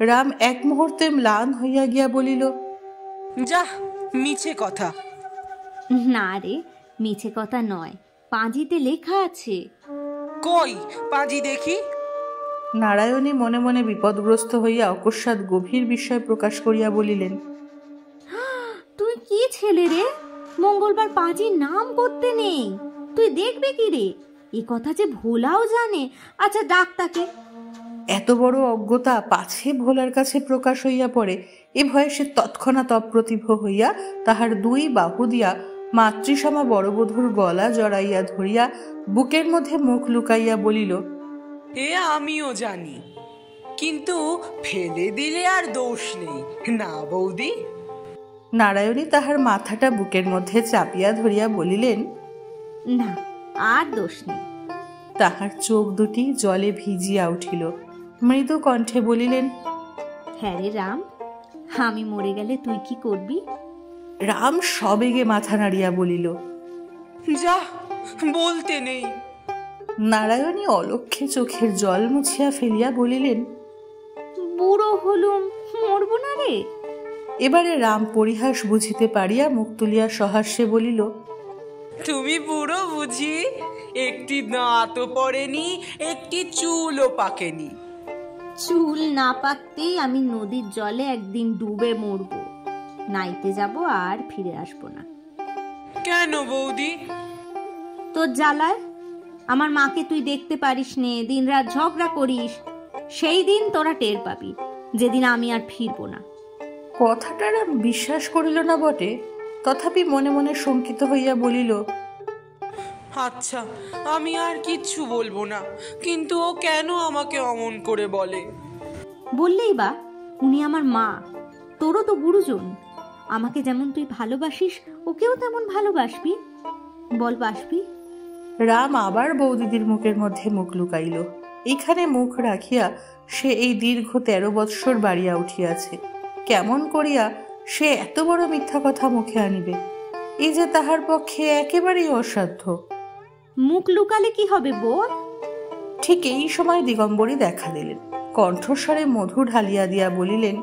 রাম এক মুহূর্তে ম্লান হইয়া গিয়া বলিল, যা, মিছে কথা। না রে, মিছে কথা নয়, পাঁজিতে লেখা আছে। কই পাঁজি দেখি। নারায়ণী মনে মনে বিপদগ্রস্ত হইয়া অকস্মাৎ গভীর বিস্ময় প্রকাশ করিয়া বলিলেন, তুই কি ছেলে রে? মঙ্গলবার পাঁজির নাম করতে নেই। তুই দেখবে কি রে? এ কথা যে ভোলাও জানে। আচ্ছা ডাক তাকে। এত বড় অজ্ঞতা পাছে ভোলার কাছে প্রকাশ হইয়া পড়ে, এ ভয়ে সে তৎক্ষণাৎ অপ্রতিভ হইয়া তাহার দুই বাহু দিয়া মাতৃসমা বড় বধূর গলা জড়াইয়া ধরিয়া বুকের মধ্যে মুখ লুকাইয়া বলিল, এ আমিও জানি, কিন্তু ফেলে দিলে আর দোষ নেই না বৌদি? নারায়ণী তাহার মাথাটা বুকের মধ্যে চাপিয়া ধরিয়া বলিলেন, না, আর দোষ নেই। তাহার চোখ দুটি জলে ভিজিয়া উঠিল। মৃদু কণ্ঠে বলিলেন, হ্যাঁ রে রাম, আমি মরে গেলে তুই কি করবি? রাম সবেগে মাথা নাড়িয়া বলিল, যা, বলতে নেই। নারায়ণী অলক্ষে চোখের জল মুছিয়া ফেলিয়া বলিলেন, বুড়ো হলুম, মরবো না রে। এবারে রাম পরিহাস বুঝিতে পারিয়া মুখ তুলিয়া সহাস্যে বলিল, তুমি বুড়ো বুঝি? একটি দাঁতও পড়েনি, একটি চুলও পাকেনি। চুল না পাকতেই আমি নদীর জলে একদিন ডুবে মরবো, নাইতে যাব আর ফিরে আসবো না। কেন বৌদি? তোর জ্বালায় আমার মাকে তুই দেখতে পারিস নে, দিন রাত ঝগড়া করিস। সেই দিন তোরা টের পাবি, যেদিন আমি আর ফিরবো না। কথাটা রাম বিশ্বাস করিল না বটে, তথাপি মনে মনে শঙ্কিত হইয়া বলিল, আচ্ছা, আমি আর কিচ্ছু বলবো না, কিন্তু ও কেন আমাকে অমন করে বলে? বললেই বা, উনি আমার মা, তোরও তো গুরুজন। আমাকে যেমন তুই ভালোবাসিস, ওকেও তেমন ভালোবাসবি। বল, বাসবি? রাম আবার বৌদিদির মুখের মধ্যে মুখ লুকাইল। এইখানে মুখ রাখিয়া সে এই দীর্ঘ 13 বৎসর বাড়িয়া উঠিয়াছে। কেমন করিয়া সে এত বড় মিথ্যা কথা মুখে আনিবে? এই যে তাহার পক্ষে একেবারেই অসাধ্য। মুখ লুকালে কি হবে বল? ঠিক এই সময় দিগম্বরী দেখা দিলেন। কণ্ঠস্বরে মধু ঢালিয়া দিয়া বলিলেন,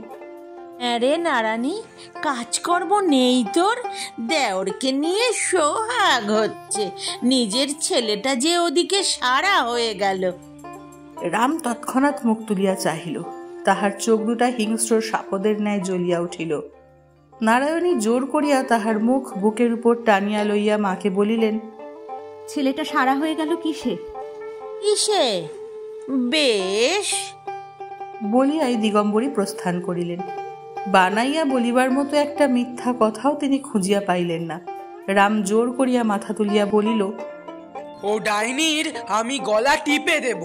আরে নারানী, কাজকর্ম নেই তোর? দেওরকে নিয়ে সোহাগ হচ্ছে, নিজের ছেলেটা যে ওদিকে সারা হয়ে গেল। রাম তৎক্ষণাৎ মুখ তুলিয়া চাহিল। তাহার চোখ দুটা হিংস্র সাপদের ন্যায় জ্বলিয়া উঠিল। নারায়ণী জোর করিয়া তাহার মুখ বুকের উপর টানিয়া লইয়া মাকে বলিলেন, ছেলেটা সারা হয়ে গেল কিসে? কিসে? বেশ, বলিয়াই দিগম্বরী প্রস্থান করিলেন। বানাইয়া বলিবার মতো একটা মিথ্যা কথাও তিনি খুঁজিয়া পাইলেন না। রাম জোর করিয়া মাথা তুলিয়া বলিল, ও ডাইনির আমি গলা টিপে দেব।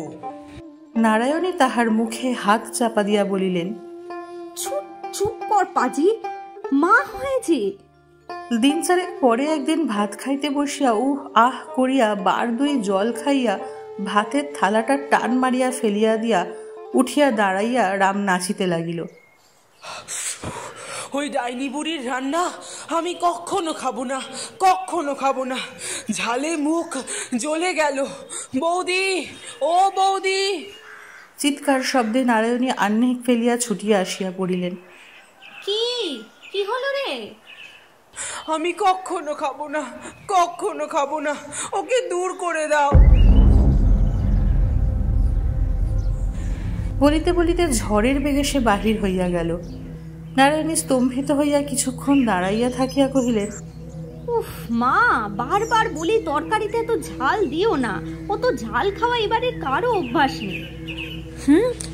নারায়ণী তাহার মুখে হাত চাপা দিয়া বলিলেন, চুপ চুপ কর পাজি, মা হয়েছে। দিন চারেক পরে একদিন ভাত খাইতে বসিয়া উহ আহ করিয়া বার দুই জল খাইয়া ভাতের থালাটা টান মারিয়া ফেলিয়া দিয়া উঠিয়া দাঁড়াইয়া রাম নাচিতে লাগিল। ওই ডাইনি বুড়ির রান্না আমি কখনো খাবো না, কখনো খাবো না। ঝালে মুখ জ্বলে গেল। বৌদি, ও বৌদি! চিৎকার শব্দে নারায়ণী আহ্নিক ফেলিয়া ছুটিয়া আসিয়া পড়িলেন। কি কি হলো রে? আমি কখনো খাবো না, কখনো খাবো না, ওকে দূর করে দাও। বলিতে বলিতে ঝড়ের বেগে সে বাহির হইয়া গেল। নারায়ণী স্তম্ভিত হইয়া কিছুক্ষণ দাঁড়াইয়া থাকিয়া কহিলেন, উফ মা, বারবার বলি তরকারিতে তো ঝাল দিও না, ও তো ঝাল খাওয়া এবারে কারো অভ্যাস নেই।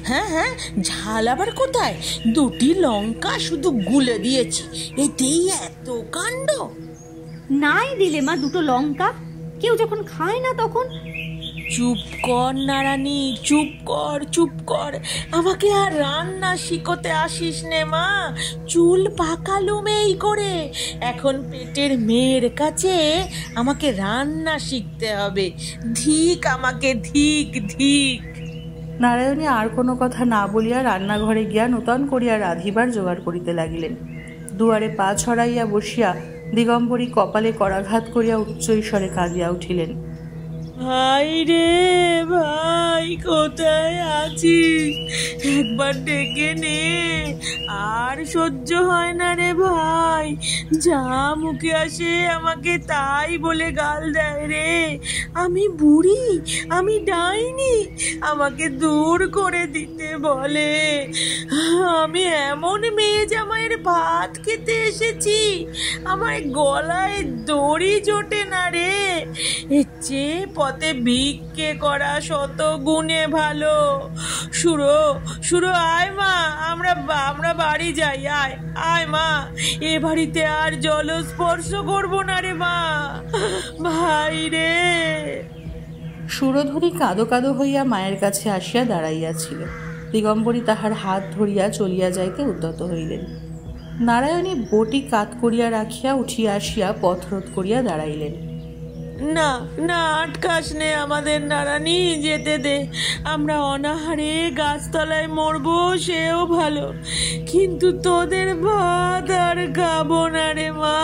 হ্যাঁ হ্যাঁ, ঝাল আবার কোথায়? 2টি লঙ্কা শুধু গুলে দিয়েছি, এতেই এত কাণ্ড। নাই দিলে মা 2টো লঙ্কা? কেউ যখন খায় না তখন। চুপ কর নারানী, চুপ কর, চুপ কর। আমাকে আর রান্না শিখতে আসিস নে মা, চুল পাকালুম এই করে। এখন পেটের মেয়ের কাছে আমাকে রান্না শিখতে হবে। ধিক আমাকে, ধিক ধিক। নারায়ণী আর কোনো কথা না বলিয়া রান্নাঘরে গিয়া নূতন করিয়া রাঁধিবার জোগাড় করিতে লাগিলেন। দুয়ারে পা ছড়াইয়া বসিয়া দিগম্বরী কপালে করাঘাত করিয়া উচ্চ ঈশ্বরে কাঁদিয়া উঠিলেন। ভাই রে ভাই, কোথায় আছিস? একবার ডেকে নে, আর সহ্য হয় না রে ভাই। যা মুখে আসে আমাকে তাই বলে গাল দেয় রে। আমি বুড়ি, আমি ডাইনি, আমাকে দূর করে দিতে বলে। আমি এমন মেয়ে জামাইয়ের ভাত খেতে এসেছি, আমার গলায় দড়ি জোটে না রে। এর চেয়ে পথে ভিক্ষে করা শত গুণে ভালো। সুরো সুরো আয় মা, আমরা বাড়ি যাই। আয় আয় মা, এ বাড়িতে আর জলস্পর্শ করবো না রে মা, ভাই রে। সুরধরি কাঁদো কাঁদো হইয়া মায়ের কাছে আসিয়া দাঁড়াইয়াছিল। দিগম্বরী তাহার হাত ধরিয়া চলিয়া যাইতে উদ্যত হইলেন। নারায়ণী বটি কাত করিয়া রাখিয়া উঠিয়া আসিয়া পথরোধ করিয়া দাঁড়াইলেন। না না, আটকাস নে আমাদের নারায়ণী, যেতে দে। আমরা অনাহারে গাছতলায় মরবো সেও ভালো, কিন্তু তোদের ভাত আর খাবো না রে মা,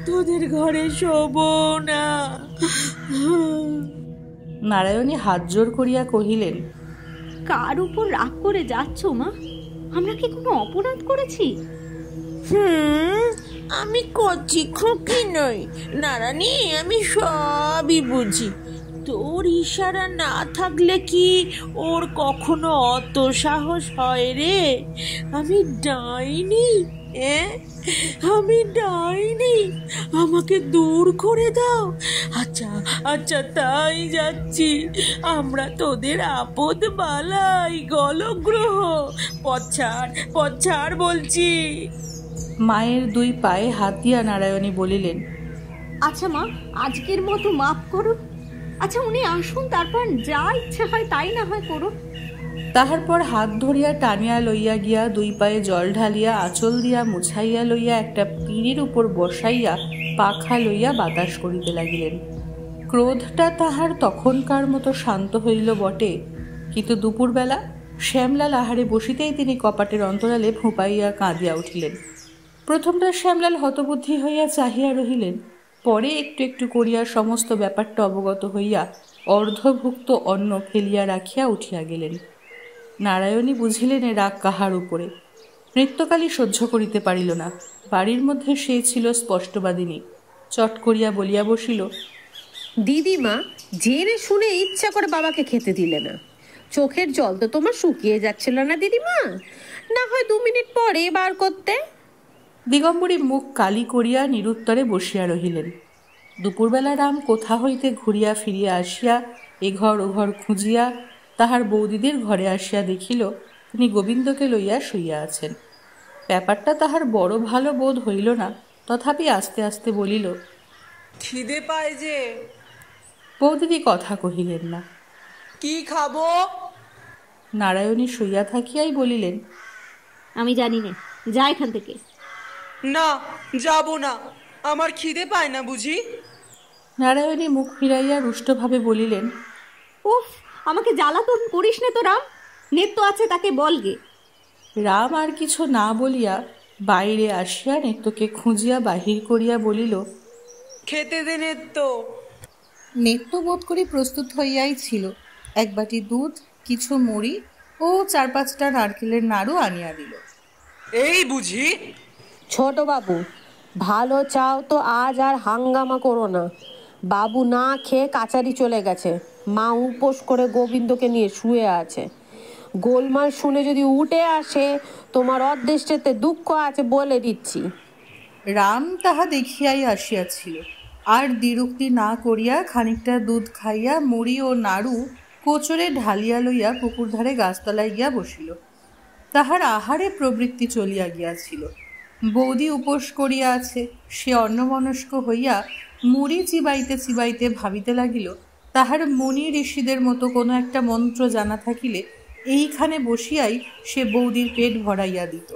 তোদের ঘরে শোবো না। নারায়ণী হাত জোর করিয়া কহিলেন, কার উপর রাগ করে যাচ্ছ মা? আমরা কি কোনো অপরাধ করেছি? আমি কচি খুকি নই নারায়ণী, আমি সবই বুঝি। তোর ইশারা না থাকলে কি ওর কখনো অত সাহস হয় রে? আমি ডাইনি, আমি ডাইনি, আমাকে দূর করে দাও। আচ্ছা আচ্ছা, তাই যাচ্ছি। আমরা তোদের আপদ বালাই গলগ্রহ, পথ ছাড় বলছি। মায়ের দুই পায়ে হাত দিয়া নারায়ণী বলিলেন, আচ্ছা মা, আজকের মতো মাফ করো। আচ্ছা উনি আসুন, তারপর যা ইচ্ছে হয় তাই না হয় করো। তাহার পর হাত ধরিয়া টানিয়া লইয়া গিয়া দুই পায়ে জল ঢালিয়া আঁচল দিয়া মুছাইয়া লইয়া একটা পিঁড়ির উপর বসাইয়া পাখা লইয়া বাতাস করিতে লাগিলেন। ক্রোধটা তাহার তখনকার মতো শান্ত হইল বটে, কিন্তু দুপুরবেলা শ্যামলাল আহারে বসিতেই তিনি কপাটের অন্তরালে ফুঁপাইয়া কাঁদিয়া উঠিলেন। প্রথমটা শ্যামলাল হতবুদ্ধি হইয়া চাহিয়া রহিলেন, পরে একটু একটু করিয়া সমস্ত ব্যাপারটা অবগত হইয়া অর্ধভুক্ত অন্ন ফেলিয়া রাখিয়া উঠিয়া গেলেন। নারায়ণী বুঝিলেন এ রাগ কাহার উপরে। নৃত্যকালী সহ্য করিতে পারিল না। বাড়ির মধ্যে সে ছিল স্পষ্টবাদিনী। চট করিয়া বলিয়া বসিল, দিদিমা, জেনে শুনে ইচ্ছা করে বাবাকে খেতে দিলে না। চোখের জল তো তোমার শুকিয়ে যাচ্ছিল না দিদিমা? না হয় 2 মিনিট পরে বার করতে। দিগম্বরী মুখ কালি করিয়া নিরুত্তরে বসিয়া রহিলেন। দুপুরবেলা রাম কোথা হইতে ঘুরিয়া ফিরিয়া আসিয়া এঘর ওঘর খুঁজিয়া তাহার বৌদিদের ঘরে আসিয়া দেখিল তিনি গোবিন্দকে লইয়া শুইয়া আছেন। ব্যাপারটা তাহার বড় ভালো বোধ হইল না, তথাপি আস্তে আস্তে বলিল, খিদে পায় যে। বৌদিদি কথা কহিলেন না। কি খাবো? নারায়ণী শুইয়া থাকিয়াই বলিলেন, আমি জানি না, যা এখান থেকে। না, যাব না, আমার খিদে পায় না বুঝি। নারায়ণী মুখ ফিরাইয়া রুষ্টভাবে বলিলেন, উফ, আমাকে জ্বালাতন করিস নে তো রাম, নেত্য আছে তাকে বলগে। রাম আর কিছু না বলিয়া বাইরে আসিয়া নেত্যকে খুঁজিয়া বাহির করিয়া বলিল, খেতে দে নেত্য। নেত্য বোধ করি প্রস্তুত হইয়াই ছিল। এক বাটি দুধ, কিছু মুড়ি ও 4-5টা নারকেলের নাড়ু আনিয়া দিল। এই বুঝি? ছোট বাবু, ভালো চাও তো আজ আর হাঙ্গামা করো না। বাবু না খেয়ে কাচারি চলে গেছে, মা উপোস করে গোবিন্দকে নিয়ে শুয়ে আছে। গোলমাল শুনে যদি উঠে আসে, তোমার অদৃষ্টেতে দুঃখ আছে বলে দিচ্ছি। রাম তাহা দেখিয়াই আসিয়াছিল, আর দ্বিরুক্তি না করিয়া খানিকটা দুধ খাইয়া মুড়ি ও নাড়ু কোচরে ঢালিয়া লইয়া পুকুর ধারে গাছতলায় গিয়া বসিল। তাহার আহারে প্রবৃত্তি চলিয়া গিয়াছিল। বৌদি উপোস করিয়া আছে, সে অন্যমনস্ক হইয়া মুড়ি চিবাইতে চিবাইতে ভাবিতে লাগিল, তাহার মুনি ঋষিদের মতো কোনো একটা মন্ত্র জানা থাকিলে এইখানে বসিয়াই সে বৌদির পেট ভরাইয়া দিত।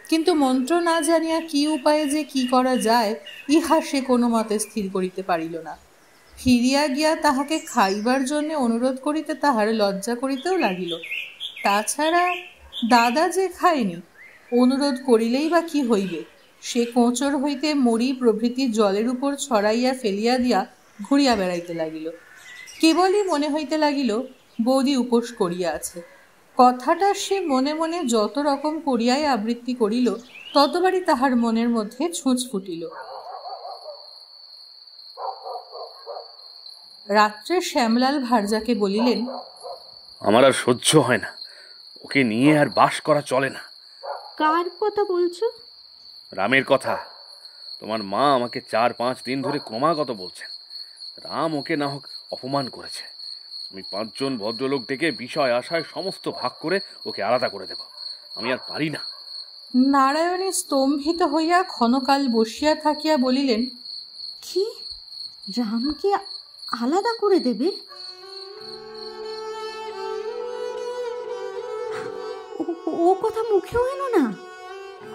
কিন্তু মন্ত্র না জানিয়া কি উপায়ে যে কি করা যায়, ইহা সে কোনো মতে স্থির করিতে পারিল না। ফিরিয়া গিয়া তাহাকে খাইবার জন্য অনুরোধ করিতে তাহার লজ্জা করিতেও লাগিল। তাছাড়া দাদা যে খায়নি, অনুরোধ করিলেই বা কি হইবে? সে কোঁচর হইতে মুড়ি প্রভৃতি জলের উপর ছড়াইয়া ফেলিয়া দিয়া ঘুরিয়া বেড়াইতে লাগিল। কেবলই মনে হইতে লাগিল বৌদি উপোস করিয়া আছে। কথাটা সে মনে মনে যত রকম করিয়াই আবৃত্তি করিল, ততবারই তাহার মনের মধ্যে ছুঁচ ফুটিল। রাত্রে শ্যামলাল ভারজাকে বলিলেন, আমার আর সহ্য হয় না, ওকে নিয়ে আর বাস করা চলে না। কার কথা বলছো? রামের কথা। তোমার মা আমাকে 4-5 দিন ধরে ক্রমাগত বলছেন, রাম ওকে না হোক অপমান করেছে। আমি 5 জন ভদ্রলোক ডেকে বিষয় আশায় সমস্ত ভাগ করে ওকে আলাদা করে দেব। আমি আর পারি না। নারায়ণী স্তম্ভিত হইয়া ক্ষণকাল বসিয়া থাকিয়া বলিলেন, কি, রামকে আলাদা করে দেবে? ও কথা মুখেও এলো না।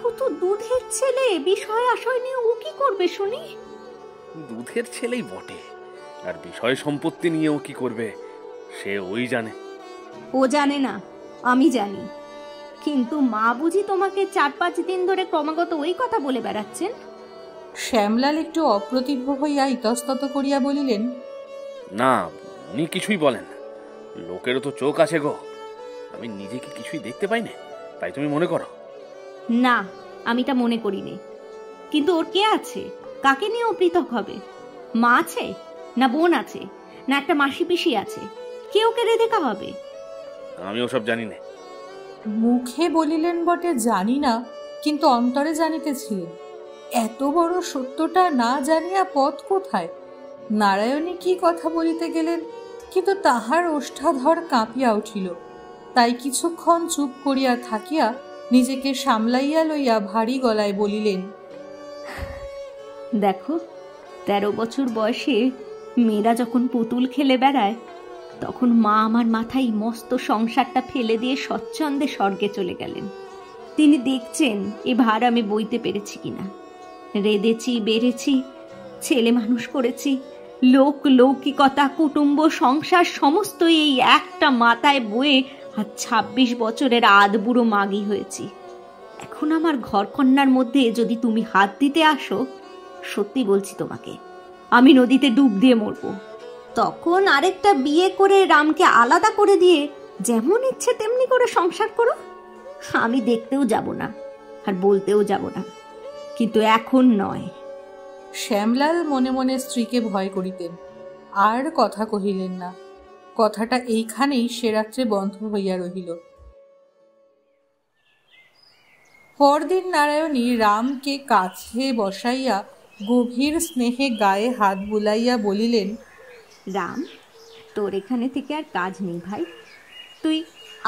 ও তো দুধের ছেলে, বিষয় আশয় নিয়ে ও কি করবে শুনি? দুধের ছেলেই বটে, আর বিষয় সম্পত্তি নিয়ে ও কি করবে সে ওই জানে। ও জানে না, আমি জানি। কিন্তু মা বুঝি তোমাকে 4-5 দিন ধরে ক্রমাগত ওই কথা বলে বেড়াচ্ছেন? শ্যামলাল একটু অপ্রতিভ হইয়া ইতস্তত করিয়া বলিলেন, না, উনি কিছুই বলেন না। লোকেরও তো চোখ আছে গো, আমি নিজেকে কিছুই দেখতে পাই না, তাই তুমি মনে করো? না, আমি তা মনে করিনি। কিন্তু ওর কে আছে? কাকে নিয়ে ও পৃথক হবে? মা আছে, না বোন আছে, না একটা মাসি পিসি আছে? কে ওকে রেঁধে খাওয়াবে? আমি ওসব জানি না। মুখে বলিলেন বটে জানি না, কিন্তু অন্তরে জানিতেছিলেন। এত বড় সত্যটা না জানিয়া পথ কোথায়? নারায়ণী কি কথা বলিতে গেলেন, কিন্তু তাহার ওষ্ঠাধর কাঁপিয়া উঠিল। তাই কিছুক্ষণ চুপ করিয়া থাকিয়া নিজেকে সামলাইয়া লইয়া ভারী গলায় বলিলেন, দেখো, 13 বছর বয়সে মেয়েরা যখন পুতুল খেলে বেড়ায়, তখন মা আমার মাথায় মস্ত সংসারটা ফেলে দিয়ে স্বচ্ছন্দে স্বর্গে চলে গেলেন। তিনি দেখছেন এ ভার আমি বইতে পেরেছি কিনা। রেঁধেছি, বেড়েছি, ছেলে মানুষ করেছি, লোক লৌকিকতা, কুটুম্ব, সংসার সমস্ত এই একটা মাথায় বয়ে আর 26 বছরের আধবুড়ো মাগি হয়েছি। এখন আমার ঘরকন্নার মধ্যে যদি তুমি হাত দিতে আসো, সত্যি বলছি তোমাকে, আমি নদীতে ডুব দিয়ে মরবো। তখন আরেকটা বিয়ে করে রামকে আলাদা করে দিয়ে যেমন ইচ্ছে তেমনি করে সংসার করো। আমি দেখতেও যাব না, আর বলতেও যাব না, কিন্তু এখন নয়। শ্যামলাল মনে মনে স্ত্রীকে ভয় করিতেন, আর কথা কহিলেন না। কথাটা এইখানেই সে রাত্রে বন্ধ হইয়া রহিল। পরদিন নারায়ণী রামকে কাছে বসাইয়া গভীর স্নেহে গায়ে হাত বুলাইয়া বলিলেন, রাম, তোর এখানে থেকে আর কাজ নেই ভাই, তুই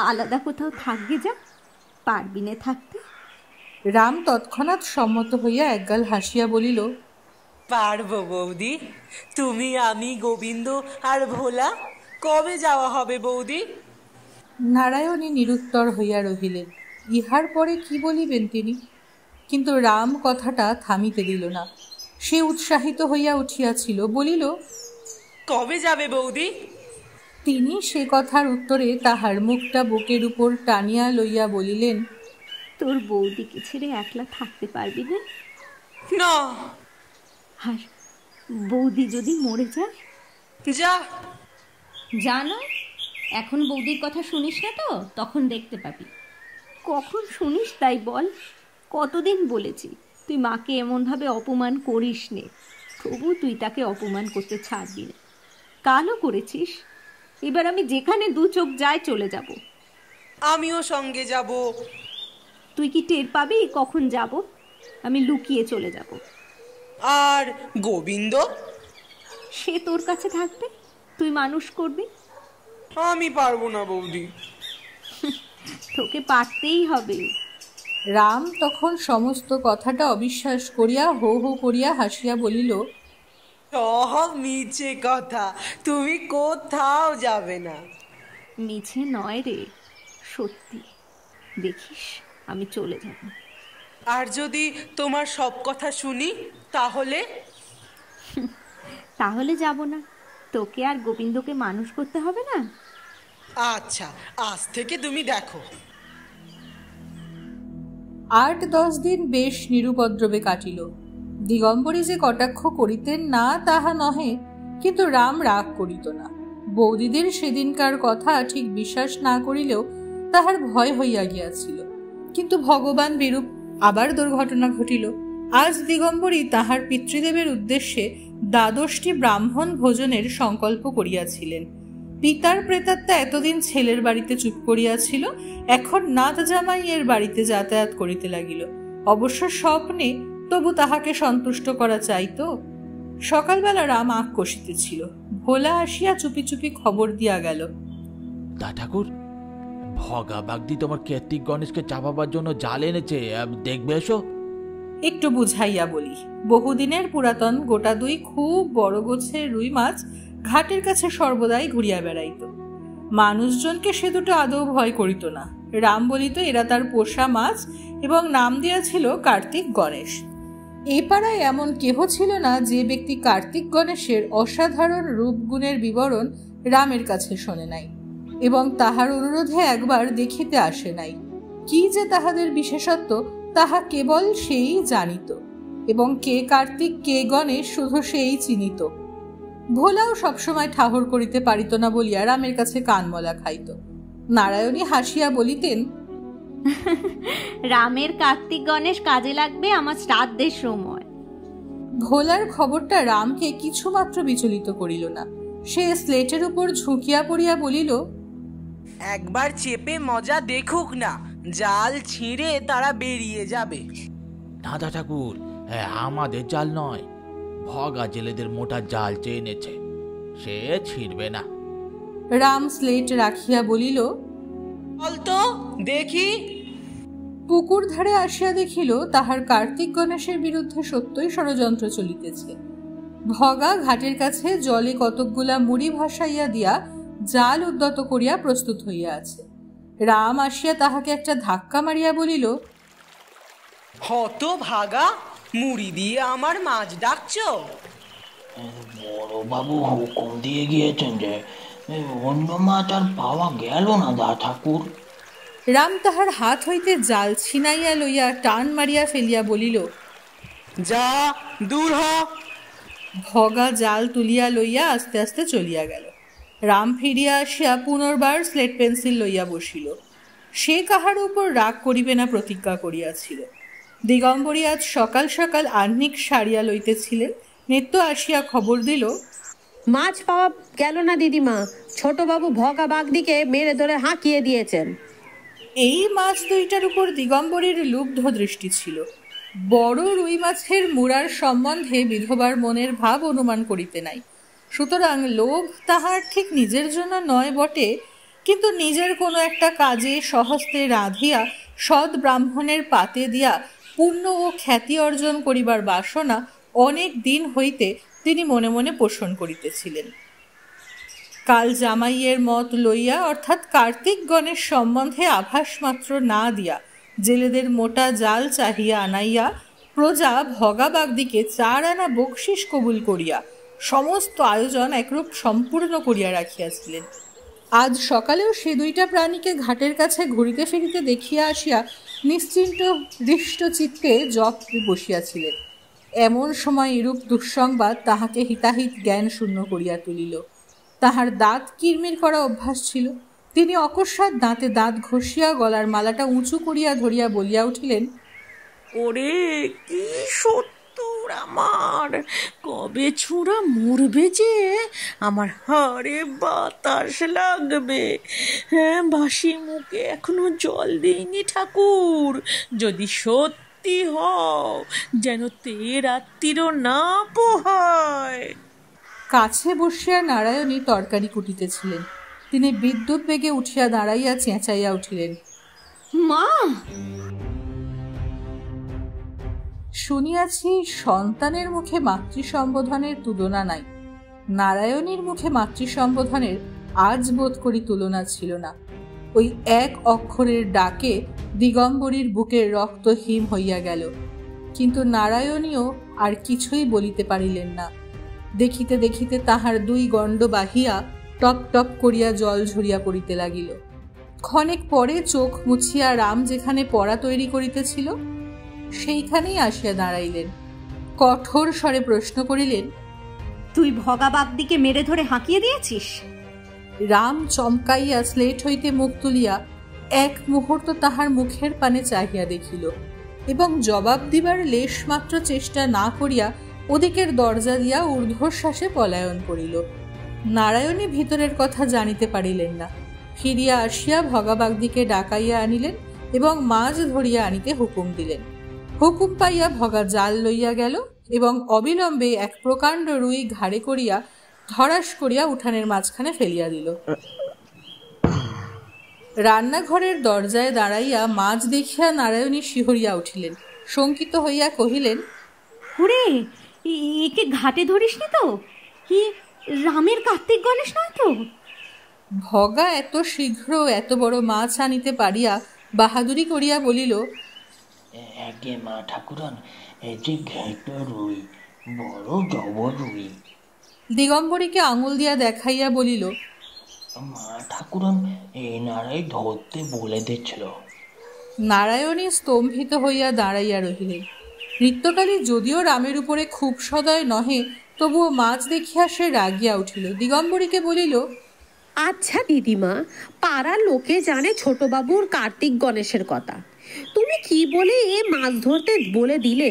আলাদা কোথাও থাকবে, যা, পারবি না থাকতে? রাম তৎক্ষণাৎ সম্মত হইয়া একগাল হাসিয়া বলিল, পারবো বৌদি। তুমি, আমি, গোবিন্দ আর ভোলা কবে যাওয়া হবে বৌদি? নারায়ণী নিরুত্তর হইয়া রহিলেন। ইহার পরে কি বলিবেন তিনি? কিন্তু রাম কথাটা থামিতে দিল না। সে উৎসাহিত হইয়া উঠিয়াছিল, বলিল, কবে যাবে বৌদি? তিনি সে কথার উত্তরে তাহার মুখটা বুকের উপর টানিয়া লইয়া বলিলেন, তোর বৌদিকে ছেড়ে একলা থাকতে পারবি না? না। আর বৌদি যদি মরে যায়? যা। জানো, এখন বৌদির কথা শুনিস না তো, তখন দেখতে পাবি। কখন শুনিস তাই বল? কতদিন বলেছি তুই মাকে এমনভাবে অপমান করিস নে, তবু তুই তাকে অপমান করতে ছাড়বি না। কালও করেছিস। এবার আমি যেখানে 2 চোখ যায় চলে যাব। আমিও সঙ্গে যাব। তুই কি টের পাবি কখন যাব? আমি লুকিয়ে চলে যাব। আর গোবিন্দ? সে তোর কাছে থাকবে, তুই মানুষ করবি। আমি পারবো না বৌদি। তোকে পারতেই হবে। রাম তখন সমস্ত কথাটা অবিশ্বাস করিয়া হো হো করিয়া হাসিয়া বলিল, সব মিছে কথা, তুমি কোথাও যাবে না। মিছে নয় রে, সত্যি। দেখিস আমি চলে যাব। আর যদি তোমার সব কথা শুনি তাহলে? তাহলে যাব না। তোকে আর গোবিন্দকে মানুষ করতে হবে না। আচ্ছা, আজ থেকে তুমি দেখো। 8-10 দিন বেশ নিরুপদ্রবে কাটিল। দিগম্বরী যে কটাক্ষ করিতেন না তাহা নহে, কিন্তু রাম রাগ করিত না। বৌদিদের সেদিনকার কথা ঠিক বিশ্বাস না করিলেও তাহার ভয় হইয়া গিয়াছিল। কিন্তু ভগবান বিরূপ আবার দুর্ঘটনা ঘটিল। আজ দিগম্বরী তাহার পিতৃদেবের উদ্দেশ্যে 12টি ব্রাহ্মণ ভোজনের সংকল্প করিয়াছিলেন। পিতার প্রেতাত্মা এতদিন ছেলের বাড়িতে চুপ করিয়াছিল, এখন নাত জামাইয়ের বাড়িতে যাতায়াত করিতে লাগিল। অবশ্য স্বপ্নে, তবু তাহাকে সন্তুষ্ট করা চাইত। সকালবেলা রাম আঁক কষিতেছিল। ভোলা আসিয়া চুপি চুপি খবর দিয়া গেল। দা ঠাকুর, ভগা বাগদি তোমার কার্তিক গণেশকে চাপাবার জন্য জাল এনেছে, দেখবে এসো। একটু বুঝাইয়া বলি, বহুদিনের পুরাতন গোটা দুই খুব বড় গোছের রুই মাছ ঘাটের কাছে সর্বদাই ঘুরিয়া বেড়াইত। মানুষজনকে সে দুটো আদৌ ভয় করিত না। রাম বলিত এরা তার পোষা মাছ এবং নাম দিয়াছিল কার্তিক গণেশ। এই পাড়ায় এমন কেহ ছিল না যে ব্যক্তি কার্তিক গণেশের অসাধারণ রূপগুণের বিবরণ রামের কাছে শোনে নাই এবং তাহার অনুরোধে একবার দেখিতে আসে নাই। কি যে তাহাদের বিশেষত্ব তাহা কেবল সেই জানিত, এবং কে কার্তিক কে গণেশ শুধু সেই চিনিত। ভোলাও সবসময় ঠাহর করিতে পারিত না বলিয়া রামের কাছে কানমলা খাইত। নারায়ণী হাসিয়া বলিতেন, রামের কার্তিক গণেশ কাজে লাগবে আমার শ্রাদ্ধের সময়। ভোলার খবরটা রামকে কিছুমাত্র বিচলিত করিল না। সে স্লেটের উপর ঝুঁকিয়া পড়িয়া বলিল, একবার চেপে মজা দেখুক না, জাল ছিঁড়ে তারা বেরিয়ে যাবে। না দা ঠাকুর, আমাদের জাল নয়, ভগা জেলেদের মোটা জাল চেয়ে এনেছে, সে ছিঁড়বে না। রাম স্লেট রাখিয়া বলিল, বল তো দেখি। পুকুর ধারে আসিয়া দেখিল তাহার কার্তিক গণেশের বিরুদ্ধে সত্যই ষড়যন্ত্র চলিতেছে। ভগা ঘাটের কাছে জলে কতকগুলা মুড়ি ভাসাইয়া দিয়া জাল উদ্যত করিয়া প্রস্তুত হইয়া আছে। রাম আসিয়া তাহাকে একটা ধাক্কা মারিয়া বলিল, হত ভাগা, মুড়ি দিয়ে আমার মাছ ডাকছ? বড় বাবু হুকুম দিয়ে গিয়েছেন যে অন্য মাছ আর পাওয়া গেল না দা ঠাকুর। রাম তাহার হাত হইতে জাল ছিনাইয়া লইয়া টান মারিয়া ফেলিয়া বলিল, যা দূর হ। ভগা জাল তুলিয়া লইয়া আস্তে আস্তে চলিয়া গেল। রাম ফিরিয়া আসিয়া পুনর্বার স্লেট পেন্সিল লইয়া বসিল। সে কাহার উপর রাগ করিবে না প্রতিজ্ঞা করিয়াছিল। দিগম্বরী আজ সকাল সকাল আহ্নিক সারিয়া লইতেছিলেন। নিত্য আসিয়া খবর দিল, মাছ পাওয়া গেল না দিদিমা, ছোটবাবু ভগা বাগদিকে মেরে ধরে হাঁকিয়ে দিয়েছেন। এই মাছ দুইটার উপর দিগম্বরীর লুব্ধ দৃষ্টি ছিল। বড় রুই মাছের মুড়ার সম্বন্ধে বিধবার মনের ভাব অনুমান করিতে নাই। সুতরাং লোভ তাহার ঠিক নিজের জন্য নয় বটে, কিন্তু নিজের কোনো একটা কাজে স্বহস্তে রাঁধিয়া সৎ ব্রাহ্মণের পাতে দিয়া পুণ্য ও খ্যাতি অর্জন করিবার বাসনা অনেক দিন হইতে তিনি মনে মনে পোষণ করিতেছিলেন। কাল জামাইয়ের মত লইয়া অর্থাৎ কার্তিক গণেশ সম্বন্ধে আভাস মাত্র না দিয়া জেলেদের মোটা জাল চাহিয়া আনাইয়া প্রজা ভগা বাগদিকে 4 আনা বকশিস কবুল করিয়া সমস্ত আয়োজন একরূপ সম্পূর্ণ করিয়া রাখিয়াছিলেন। আজ সকালেও সে দুইটা প্রাণীকে ঘাটের কাছে ঘুরিতে ফিরিতে দেখিয়া আসিয়া নিশ্চিন্ত হৃষ্ট চিত্তে জপ বসিয়াছিলেন। এমন সময় এরূপ দুঃসংবাদ তাহাকে হিতাহিত জ্ঞান শূন্য করিয়া তুলিল। তাহার দাঁত কিরমির করা অভ্যাস ছিল। তিনি অকস্মাৎ দাঁতে দাঁত ঘষিয়া গলার মালাটা উঁচু করিয়া ধরিয়া বলিয়া উঠিলেন, ওরে কি সত্তর আমার, কবে ছোড়া মরবে যে আমার হাড়ে বাতাস লাগবে। হ্যাঁ, বাসি মুখে এখনো জল দিইনি ঠাকুর, যদি সত্যি হও যেন তে রাত্রিরও না পোহায়। কাছে বসিয়া নারায়ণী তরকারি কুটিতেছিলেন। তিনি বিদ্যুৎ বেগে উঠিয়া দাঁড়াইয়া চেঁচাইয়া উঠিলেন, মা! শুনিয়াছি সন্তানের মুখে মাতৃ সম্বোধনের তুলনা নাই। নারায়ণীর মুখে মাতৃ সম্বোধনের আজ বোধ করি তুলনা ছিল না। ওই এক অক্ষরের ডাকে দিগম্বরীর বুকের রক্ত হিম হইয়া গেল। কিন্তু নারায়ণীও আর কিছুই বলিতে পারিলেন না। দেখিতে দেখিতে তাহার 2 গণ্ড বাহিয়া টপ টপ করিয়া জল ঝরিয়া পড়িতে লাগিল। ক্ষণেক পরে চোখ মুছিয়া রাম যেখানে পড়া তৈরি করিতেছিল সেইখানেই আসিয়া দাঁড়াইলেন। কঠোর স্বরে প্রশ্ন করিলেন, তুই ভগা বাগদিকে মেরে ধরে হাঁকিয়ে দিয়েছিস? রাম চমকাইয়া স্লেট হইতে মুখ তুলিয়া এক মুহূর্ত তাহার মুখের পানে চাহিয়া দেখিল এবং জবাব দিবার লেশ মাত্র চেষ্টা না করিয়া ওদিকের দরজা দিয়া ঊর্ধ্বশ্বাসে পলায়ন করিল। নারায়ণী ভিতরের কথা জানিতে পারিলেন না। ফিরিয়া আসিয়া ভগা বাগদিকে ডাকাইয়া আনিলেন এবং মাছ ধরিয়া আনিতে হুকুম দিলেন। হুকুম পাইয়া ভগা জাল লইয়া গেল এবং অবিলম্বে এক প্রকাণ্ড রুই ঘাড়ে করিয়া ধরাস করিয়া উঠানের মাঝখানে ফেলিয়া দিল। রান্নাঘরের দরজায় দাঁড়াইয়া মাছ দেখিয়া নারায়ণী শিহরিয়া উঠিলেন, শঙ্কিত হইয়া কহিলেন, ওরে, একে ঘাটে ধরিসনি তো? কি রামের কার্তিক গণেশ নয় তো? ভগা এত শীঘ্র এত বড় মাছ আনিতে পারিয়া বাহাদুরি করিয়া বলিল, একে মা ঠাকুরন, এই যে ঘেঁটো রুই, বড় জবর রুই। দিগম্বরীকে আঙুল দিয়া দেখাইয়া বলিল, মা ঠাকুরন এই নাড়াই ধরতে বলে দিচ্ছিল। নারায়ণী স্তম্ভিত হইয়া দাঁড়াইয়া রহিলেন। নৃত্যকালী যদিও রামের উপরে খুব সদয় নহে, তবুও মাছ দেখিয়া সে রাগিয়া উঠিল। দিগম্বরীকে বলিল, আচ্ছা দিদিমা, পাড়ার লোকে জানে ছোটবাবুর কার্তিক গণেশের কথা, তুমি কি বলে এ মাছ ধরতে বলে দিলে?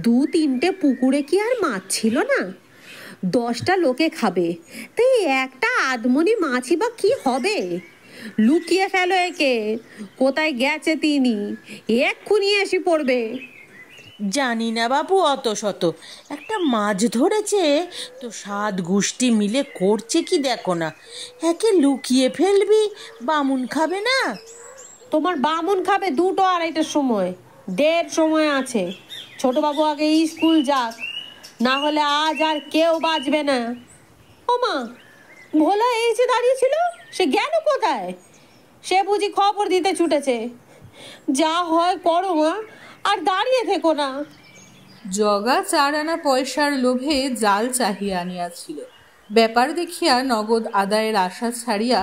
2-3টে পুকুরে কি আর মাছ ছিল না? 10টা লোকে খাবে, তাই একটা আধমনি মাছই বা কি হবে? লুকিয়ে ফেলো একে, কোথায় গেছে তিনি, এক্ষুনি এসে পড়বে। জানি না বাবু, অত শত একটা মাছ ধরেছে তো 7 গোষ্ঠী মিলে করছে কি দেখো না। একে লুকিয়ে ফেলবি, বামুন খাবে না? তোমার বামুন খাবে 2-2-2:30টার সময়, 1:30 সময় আছে। ছোটবাবু আগে স্কুল যাক, না হলে আজ আর কেউ বাঁচবে না। ও মা, ভোলা এই যে দাঁড়িয়েছিল, সে গেল কোথায়? সে বুঝি খবর দিতে ছুটেছে। যা হয় করো মা, আর দাঁড়িয়ে থেকো না। জগা 4 আনা পয়সার লোভে জাল চাহিয়া আনিয়াছিল। ব্যাপার দেখিয়া নগদ আদায়ের আশা ছাড়িয়া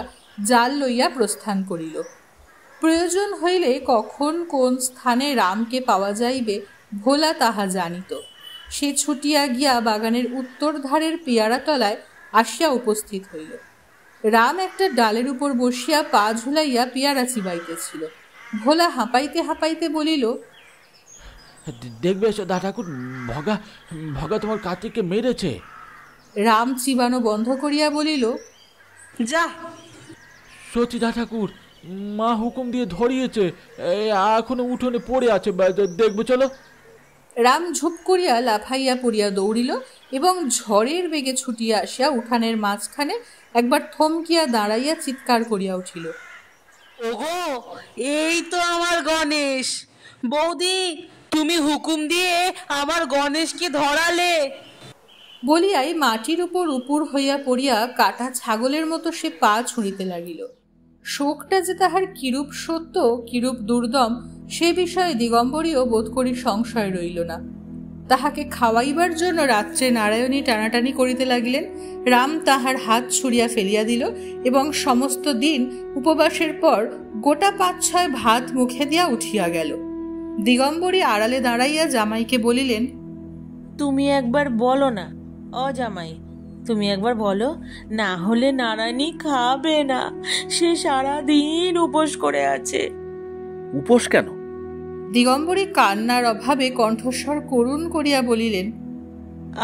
জাল লইয়া প্রস্থান করিল। প্রয়োজন হইলে কখন কোন স্থানে রামকে পাওয়া যাইবে ভোলা তাহা জানিত। সে ছুটিয়া গিয়া বাগানের উত্তর ধারের পেয়ারা তলায় আসিয়া উপস্থিত হইল। রাম একটা ডালের উপর বসিয়া পা ঝুলাইয়া পেয়ারা চিবাইতেছিল। ভোলা হাঁপাইতে হাঁপাইতে বলিল, দেখবে দা ঠাকুর, ভগা ভগা তোমার কার্তিককে মেরেছে। রাম চিবানো বন্ধ করিয়া বলিল, যা। সত্যি দা ঠাকুর, মা হুকুম দিয়ে ধরিয়েছে, এখনো উঠোনে পড়ে আছে, দেখবে চলো। রাম ঝুপ করিয়া লাফাইয়া পড়িয়া দৌড়িল এবং ঝড়ের বেগে ছুটিয়া আসিয়া উঠানের মাঝখানে একবার থমকিয়া দাঁড়াইয়া চিৎকার করিয়া উঠিল, ওগো, এই তো আমার গণেশ। বৌদি, তুমি হুকুম দিয়ে আমার গণেশকে ধরালে। বলিয়াই মাটির উপর উপুর হইয়া পড়িয়া কাটা ছাগলের মতো সে পা ছুঁড়িতে লাগিল। শোকটা যে তাহার কিরূপ সত্য, কিরূপ দুর্দম, সে বিষয়ে দিগম্বরীও বোধ করি সংশয় রইল না। তাহাকে খাওয়াইবার জন্য রাত্রে নারায়ণী টানাটানি করিতে লাগিলেন। রাম তাহার হাত ছুঁড়িয়া ফেলিয়া দিল এবং সমস্ত দিন উপবাসের পর গোটা 5-6 ভাত মুখে দিয়া উঠিয়া গেল। দিগম্বরী আড়ালে দাঁড়াইয়া জামাইকে বলিলেন, তুমি একবার বলো না অজামাই, তুমি একবার বলো, না হলে নারায়ণী খাবে না। সে সারাদিন উপোস করে আছে। উপোস কেন? দিগম্বরী কান্নার অভাবে কণ্ঠস্বর করুণ করিয়া বলিলেন,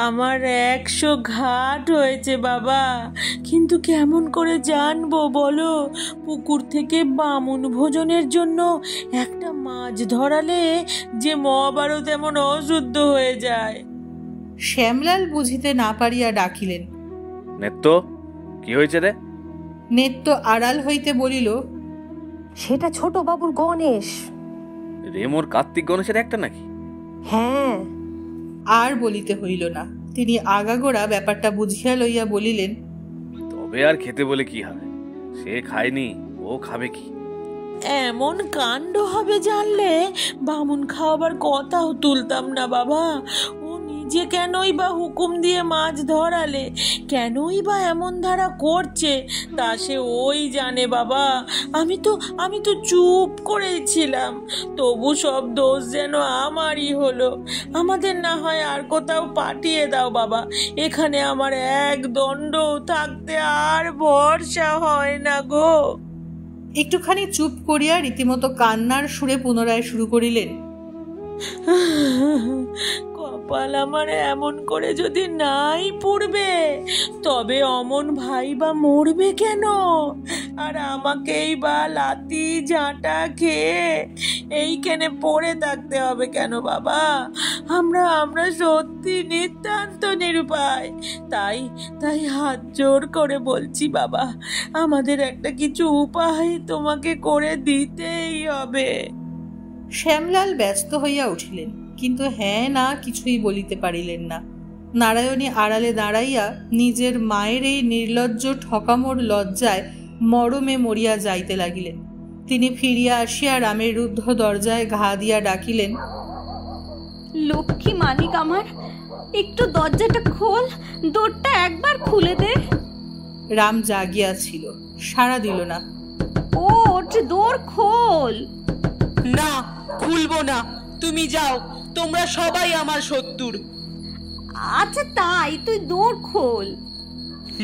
আমার 100 ঘাট হয়েছে বাবা, কিন্তু কেমন করে জানবো বলো? পুকুর থেকে বামুন ভোজনের জন্য একটা মাছ ধরালে যে মহাভারত তেমন অশুদ্ধ হয়ে যায়। শ্যামলাল বুঝিতে না পারিয়া ডাকিলেন, নেত্য, কি হয়েছে রে? নেত্য আড়াল হইতে বলিল, সেটা ছোট বাবুর গণেশ। রেমোর কার্তিক গণেশের একটা নাকি? হ্যাঁ। আর বলিতে হইল না। তিনি আগাগোড়া ব্যাপারটা বুঝিয়া লইয়া বলিলেন, তবে আর খেতে বলে কি হবে? সে খায়নি, ও খাবে কি? এমন কাণ্ড হবে জানলে বামুন খাওয়াবার কথাও তুলতাম না বাবা। ও নিজে কেনই বা হুকুম দিয়ে মাছ ধরালে, কেনই বা এমন ধারা করছে, তা সে ওই জানে বাবা। আমি তো চুপ করেছিলাম, তবু সব দোষ যেন আমারই হলো। আমাদের না হয় আর কোথাও পাঠিয়ে দাও বাবা, এখানে আমার এক দণ্ড থাকতে আর ভরসা হয় না গো। একটুখানি চুপ করিয়া রীতিমতো কান্নার সুরে পুনরায় শুরু করিলেন, কপাল আমার এমন করে যদি নাই পড়বে, তবে অমন ভাই বা মরবে কেন? আর আমাকেই বা লাতি ঝাঁটা খেয়ে এইখানে পড়ে থাকতে হবে কেন বাবা? আমরা সত্যি নিতান্ত নিরুপায়। তাই তাই হাত জোর করে বলছি বাবা, আমাদের একটা কিছু উপায় তোমাকে করে দিতেই হবে। শ্যামলাল ব্যস্ত হইয়া উঠিলেন, কিন্তু হ্যাঁ না কিছুই বলিতে পারিলেন না। নারায়ণী আড়ালে দাঁড়াইয়া নিজের মায়ের এই নির্লজ্জ ঠকামোর লজ্জায় মরমে মরিয়া যাইতে লাগিলেন। তিনি ফিরিয়া আসিয়া রামের রুদ্ধ দরজায় ঘা দিয়া ডাকিলেন, লক্ষ্মী মানিক আমার, একটু দরজাটা খোল, দরটা একবার খুলে দে। রাম জাগিয়া ছিল, সাড়া দিল না। ওঠ, দর খোল। না, খুলবো না, তুমি যাও, তোমরা সবাই আমার শত্রুর। আচ্ছা তাই, তুই দর খোল।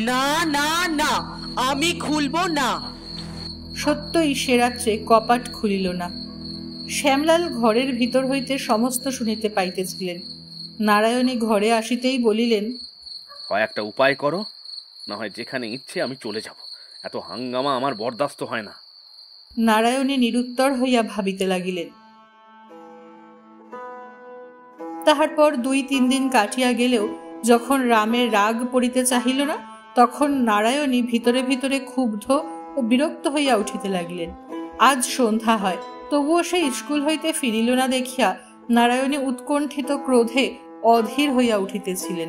না না না, আমি খুলবো না। সত্যই সে রাত্রে কপাট খুলিল না। শ্যামলাল ঘরের ভিতর হইতে সমস্ত শুনিতে পাইতেছিলেন। নারায়ণী ঘরে আসিতেই বলিলেন, হয় একটা উপায় করো, না হয় যেখানে ইচ্ছে আমি চলে যাব। এত হাঙ্গামা আমার বরদাস্ত হয় না। নারায়ণী নিরুত্তর হইয়া ভাবিতে লাগিলেন। তাহার পর 2-3 দিন কাটিয়া গেলেও যখন রামের রাগ পড়িতে চাহিল না, তখন নারায়ণী ভিতরে ভিতরে ক্ষুব্ধ ও বিরক্ত হইয়া উঠিতে লাগিলেন। আজ সন্ধ্যা হয়, তবুও সে স্কুল হইতে ফিরিল না দেখিয়া নারায়ণী উৎকণ্ঠিত ক্রোধে অধীর হইয়া উঠিতেছিলেন।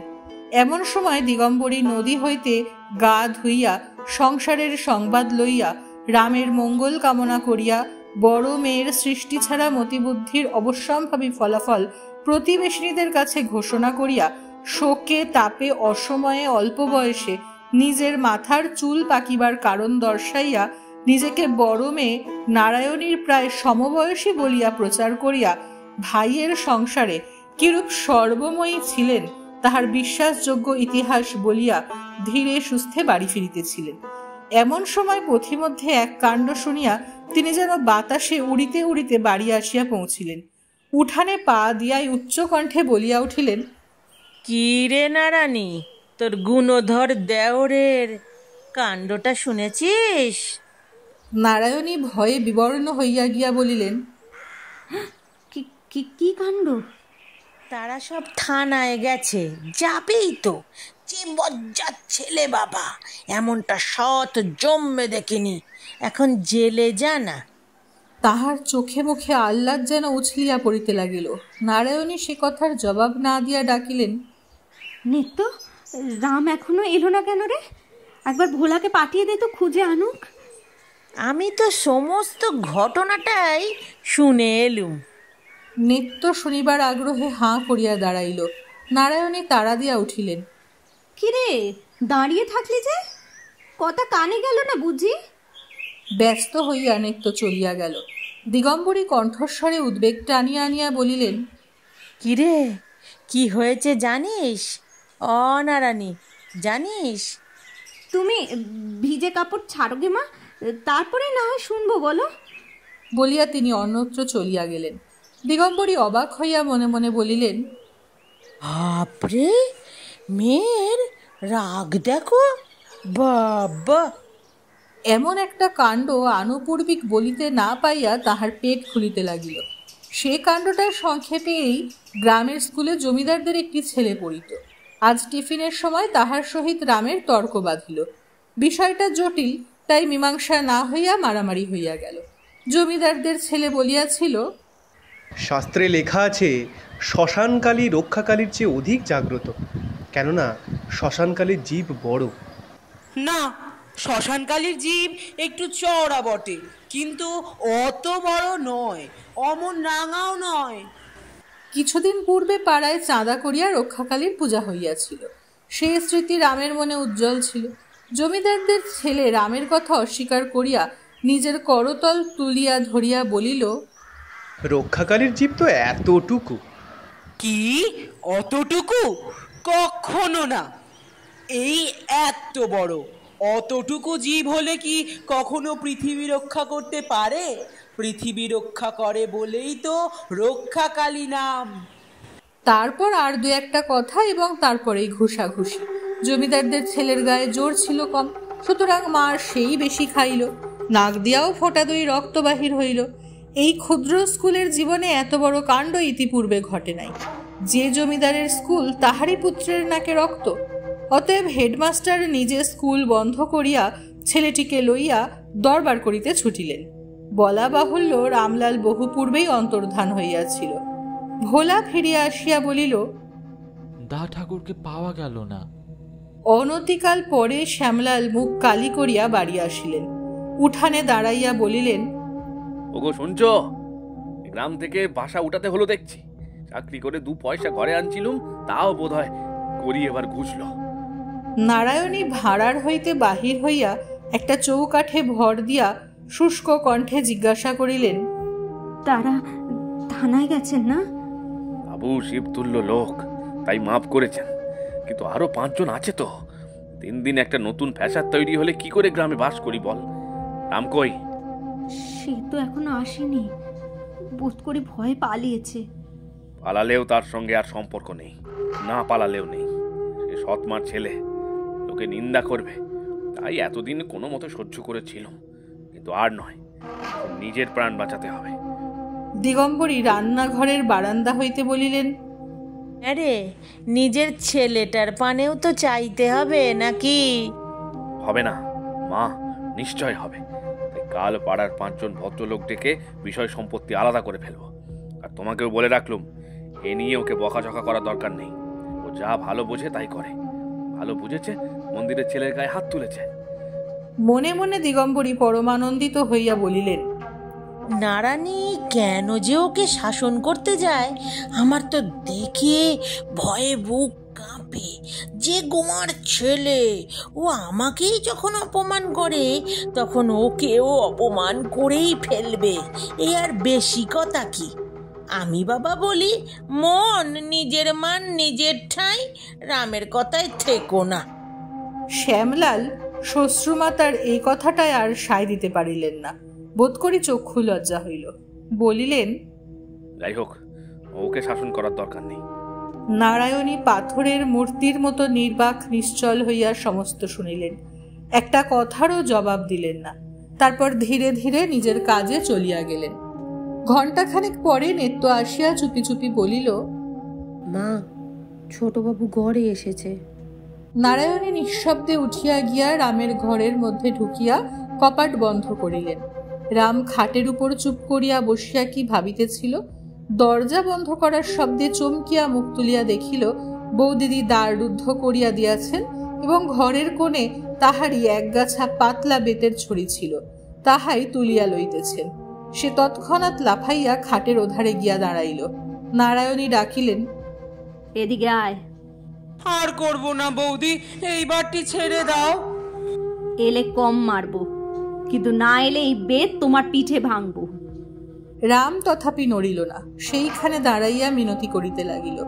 এমন সময় দিগম্বরী নদী হইতে গা ধুইয়া সংসারের সংবাদ লইয়া রামের মঙ্গল কামনা করিয়া বড় মেয়ের সৃষ্টি ছাড়া মতিবুদ্ধির অবশ্যম্ভাবী ফলাফল প্রতিবেশিনীদের কাছে ঘোষণা করিয়া শোকে তাপে অসময়ে অল্প বয়সে নিজের মাথার চুল পাকিবার কারণ দর্শাইয়া নিজেকে বড় মেয়ে নারায়ণীর প্রায় সমবয়সী বলিয়া প্রচার করিয়া ভাইয়ের সংসারে কিরূপ সর্বময়ী ছিলেন তাহার বিশ্বাসযোগ্য ইতিহাস বলিয়া ধীরে সুস্থে বাড়ি ফিরিতেছিলেন। এমন সময় পথিমধ্যে এক কাণ্ড শুনিয়া তিনি যেন বাতাসে উড়িতে উড়িতে বাড়ি আসিয়া পৌঁছিলেন। উঠানে পা দিয়াই উচ্চ কণ্ঠে বলিয়া উঠিলেন, কি রে নারানী, তোর গুণধর দেওরের কাণ্ডটা শুনেছিস? নারায়ণী ভয়ে বিবর্ণ হইয়া গিয়া বলিলেন, কি কাণ্ড? তারা সব থানায় গেছে, যাবেই তো। যে বজ্জাত ছেলে বাবা, এমনটা সৎ জন্মে দেখিনি, এখন জেলে জানা। তাহার চোখে মুখে আহ্লাদ যেন উছলিয়া পড়িতে লাগিল। নারায়ণী সে কথার জবাব না দিয়া ডাকিলেন, নিত্য, রাম এখনো এলো না কেন রে? একবার ভোলাকে পাঠিয়ে দে তো, খুঁজে আনুক। আমি তো সমস্ত ঘটনাটাই শুনে এলুম। নিত্য শুনিবার আগ্রহে হাঁ করিয়া দাঁড়াইল। নারায়ণী তাড়া দিয়া উঠিলেন, কি রে, দাঁড়িয়ে থাকলি যে? কথা কানে গেল না বুঝি? ব্যস্ত হইয়া নিত্য চলিয়া গেল। দিগম্বরী কণ্ঠস্বরে উদ্বেগ টানিয়া আনিয়া বলিলেন, কি রে, কি হয়েছে জানিস? নারানী, জানিস? তুমি ভিজে কাপড় ছাড়োগে মা, তারপরে না হয় শুনবো, বলো। বলিয়া তিনি অন্যত্র চলিয়া গেলেন। দিগম্বরী অবাক হইয়া মনে মনে বলিলেন, বাপরে, মেয়ের রাগ দেখো বাবা। এমন একটা কাণ্ড আনুপূর্বিক বলিতে না পাইয়া তাহার পেট খুলিতে লাগিল। সে কাণ্ডটার সংক্ষেপে এই, গ্রামের স্কুলে জমিদারদের একটি ছেলে পড়িত। আজ টিফিনের সময় তাহার সহিত রামের তর্ক বাঁধিল। বিষয়টা জটিল, তাই মীমাংসা না হইয়া মারামারি হইয়া গেল। জমিদারদের ছেলে বলিয়াছিল, শাস্ত্রে লেখা আছে শ্মশানকালী রক্ষাকালীর চেয়ে অধিক জাগ্রত, কেননা শ্মশানকালীর জীব বড়। না, শ্মশানকালীর জীব একটু চওড়া বটে, কিন্তু অত বড় নয়, অমন রাঙাও নয়। কিছুদিন পূর্বে পাড়ায় চাঁদা করিয়া রক্ষাকালীর পূজা হইয়াছিল। সেই স্মৃতি রামের মনে উজ্জ্বল ছিল। জমিদারদের ছেলে রামের কথা অস্বীকার করিয়া নিজের করতল তুলিয়া ধরিয়া বলিল, রক্ষাকালীর জীব তো এতটুকু। কি অতটুকু? কখনো না, এই এত বড়। অতটুকু জীব হলে কি কখনো পৃথিবী রক্ষা করতে পারে? পৃথিবী রক্ষা করে বলেই তো রক্ষাকালী নাম। তারপর আর 2-1 কথা এবং তারপরেই ঘুষাঘুষি। জমিদারদের ছেলের গায়ে জোর ছিল কম, সুতরাং মার সেই বেশি খাইল। নাক দিয়াও ফোঁটা 2 রক্ত বাহির হইল। এই ক্ষুদ্র স্কুলের জীবনে এত বড় কাণ্ড ইতিপূর্বে ঘটে নাই। যে জমিদারের স্কুল তাহারই পুত্রের নাকে রক্ত। অতএব হেডমাস্টার নিজে স্কুল বন্ধ করিয়া ছেলেটিকে লইয়া দরবার করিতে ছুটিলেন। বলা বাহুল্য রামলাল বহু পূর্বেই অন্তর্ধান হইয়াছিল। ভোলা ফিরিয়া আসিয়া বলিল, দা ঠাকুরকে পাওয়া গেল না। অনতিকাল পরে শ্যামলাল মুখ কালি করিয়া বাড়ি আসিলেন। উঠানে দাঁড়াইয়া বলিলেন, ওগো শুনছ, গ্রাম থেকে বাসা উঠাতে হলো দেখছি। চাকরি করে 2 পয়সা ঘরে আনছিলুম, তাও বোধ হয় করি এবার ঘুষল। নারায়ণী ভাড়ার হইতে বাহির হইয়া একটা চৌকাঠে ভর দিয়া শুষ্ক কণ্ঠে জিজ্ঞাসা করিলেন, তারা থানায় গেছেন না? বাবু শিবতুল্য লোক, তাই মাপ করেছেন, কিন্তু আরো 5 জন আছে তো। 3 দিন একটা নতুন ফ্যাসাদ তৈরি হলে কি করে গ্রামে বাস করি বল? রাম কই? সে তো এখনো আসেনি, বোধ করি ভয়ে পালিয়েছে। পালালেও তার সঙ্গে আর সম্পর্ক নেই, না পালালেও নেই। সে সৎমার ছেলে, লোকে নিন্দা করবে, তাই এতদিন কোনো মতো সহ্য করেছিল, কিন্তু আর নয়, নিজের প্রাণ বাঁচাতে হবে। দিগম্বরী রান্নাঘরের বারান্দা হইতে বলিলেন, আরে নিজের ছেলেটার পানেও তো চাইতে হবে নাকি? হবে না মা, নিশ্চয় হবে। তাই কাল পাড়ার 5 জন ভদ্রলোক ডেকে বিষয় সম্পত্তি আলাদা করে ফেলবো। আর তোমাকেও বলে রাখলুম, এ নিয়ে ওকে বকাঝকা করার দরকার নেই। ও যা ভালো বোঝে তাই করে। ভালো বুঝেছে, মন্দিরের ছেলের গায়ে হাত তুলেছে। মনে মনে দিগম্বরী পরমানন্দিত হইয়া বলিলেন, নারানী কেন যে ওকে শাসন করতে যায়, আমার তো দেখে ভয়ে বুক কাঁপে। যে গোয়ার ছেলে, ও আমাকেই যখন অপমান করে, তখন ওকেও অপমান করেই ফেলবে। এ আর বেশি কথা কি? আমি বাবা বলি, মন নিজের মান নিজের ঠাঁই, রামের কথায় থেকো না। শ্যামলাল শ্বশ্রুমাতার এই কথাটায় আর সায় দিতে পারিলেন না। বোধ করি চক্ষু লজ্জা হইল। বলিলেন, যাই হোক, ওকে শাসন করার দরকার নেই। নারায়ণী পাথরের মূর্তির মতো নির্বাক নিশ্চল হইয়া সমস্ত শুনিলেন, একটা কথারও জবাব দিলেন না। তারপর ধীরে ধীরে নিজের কাজে চলিয়া গেলেন। ঘণ্টাখানেক পরে নেত্য আসিয়া চুপি চুপি বলিল, মা, ছোটবাবু ঘরে এসেছে। নারায়ণী নিঃশব্দে উঠিয়া গিয়া রামের ঘরের মধ্যে ঢুকিয়া কপাট বন্ধ করিলেন। রাম খাটের উপর চুপ করিয়া বসিয়া কি ভাবিতেছিল। দরজা বন্ধ করার শব্দে চমকিয়া মুখ তুলিয়া দেখিল বৌদিদি দ্বার রুদ্ধ করিয়া দিয়াছেন এবং ঘরের কোণে তাহারই একগাছা পাতলা বেতের ছড়ি ছিল, তাহাই তুলিয়া লইতেছেন। সে তৎক্ষণাৎ লাফাইয়া খাটের ওধারে গিয়া দাঁড়াইল। নারায়ণী ডাকিলেন, এদিকে আয়। আর করব না বৌদি, এইবারটি ছেড়ে দাও। এলে কম মারবো, কিন্তু না এলে এই বেত তোমার পিঠে ভাঙবো। রাম তথাপি নড়িল না, সেইখানে দাঁড়াইয়া মিনতি করিতে লাগিল।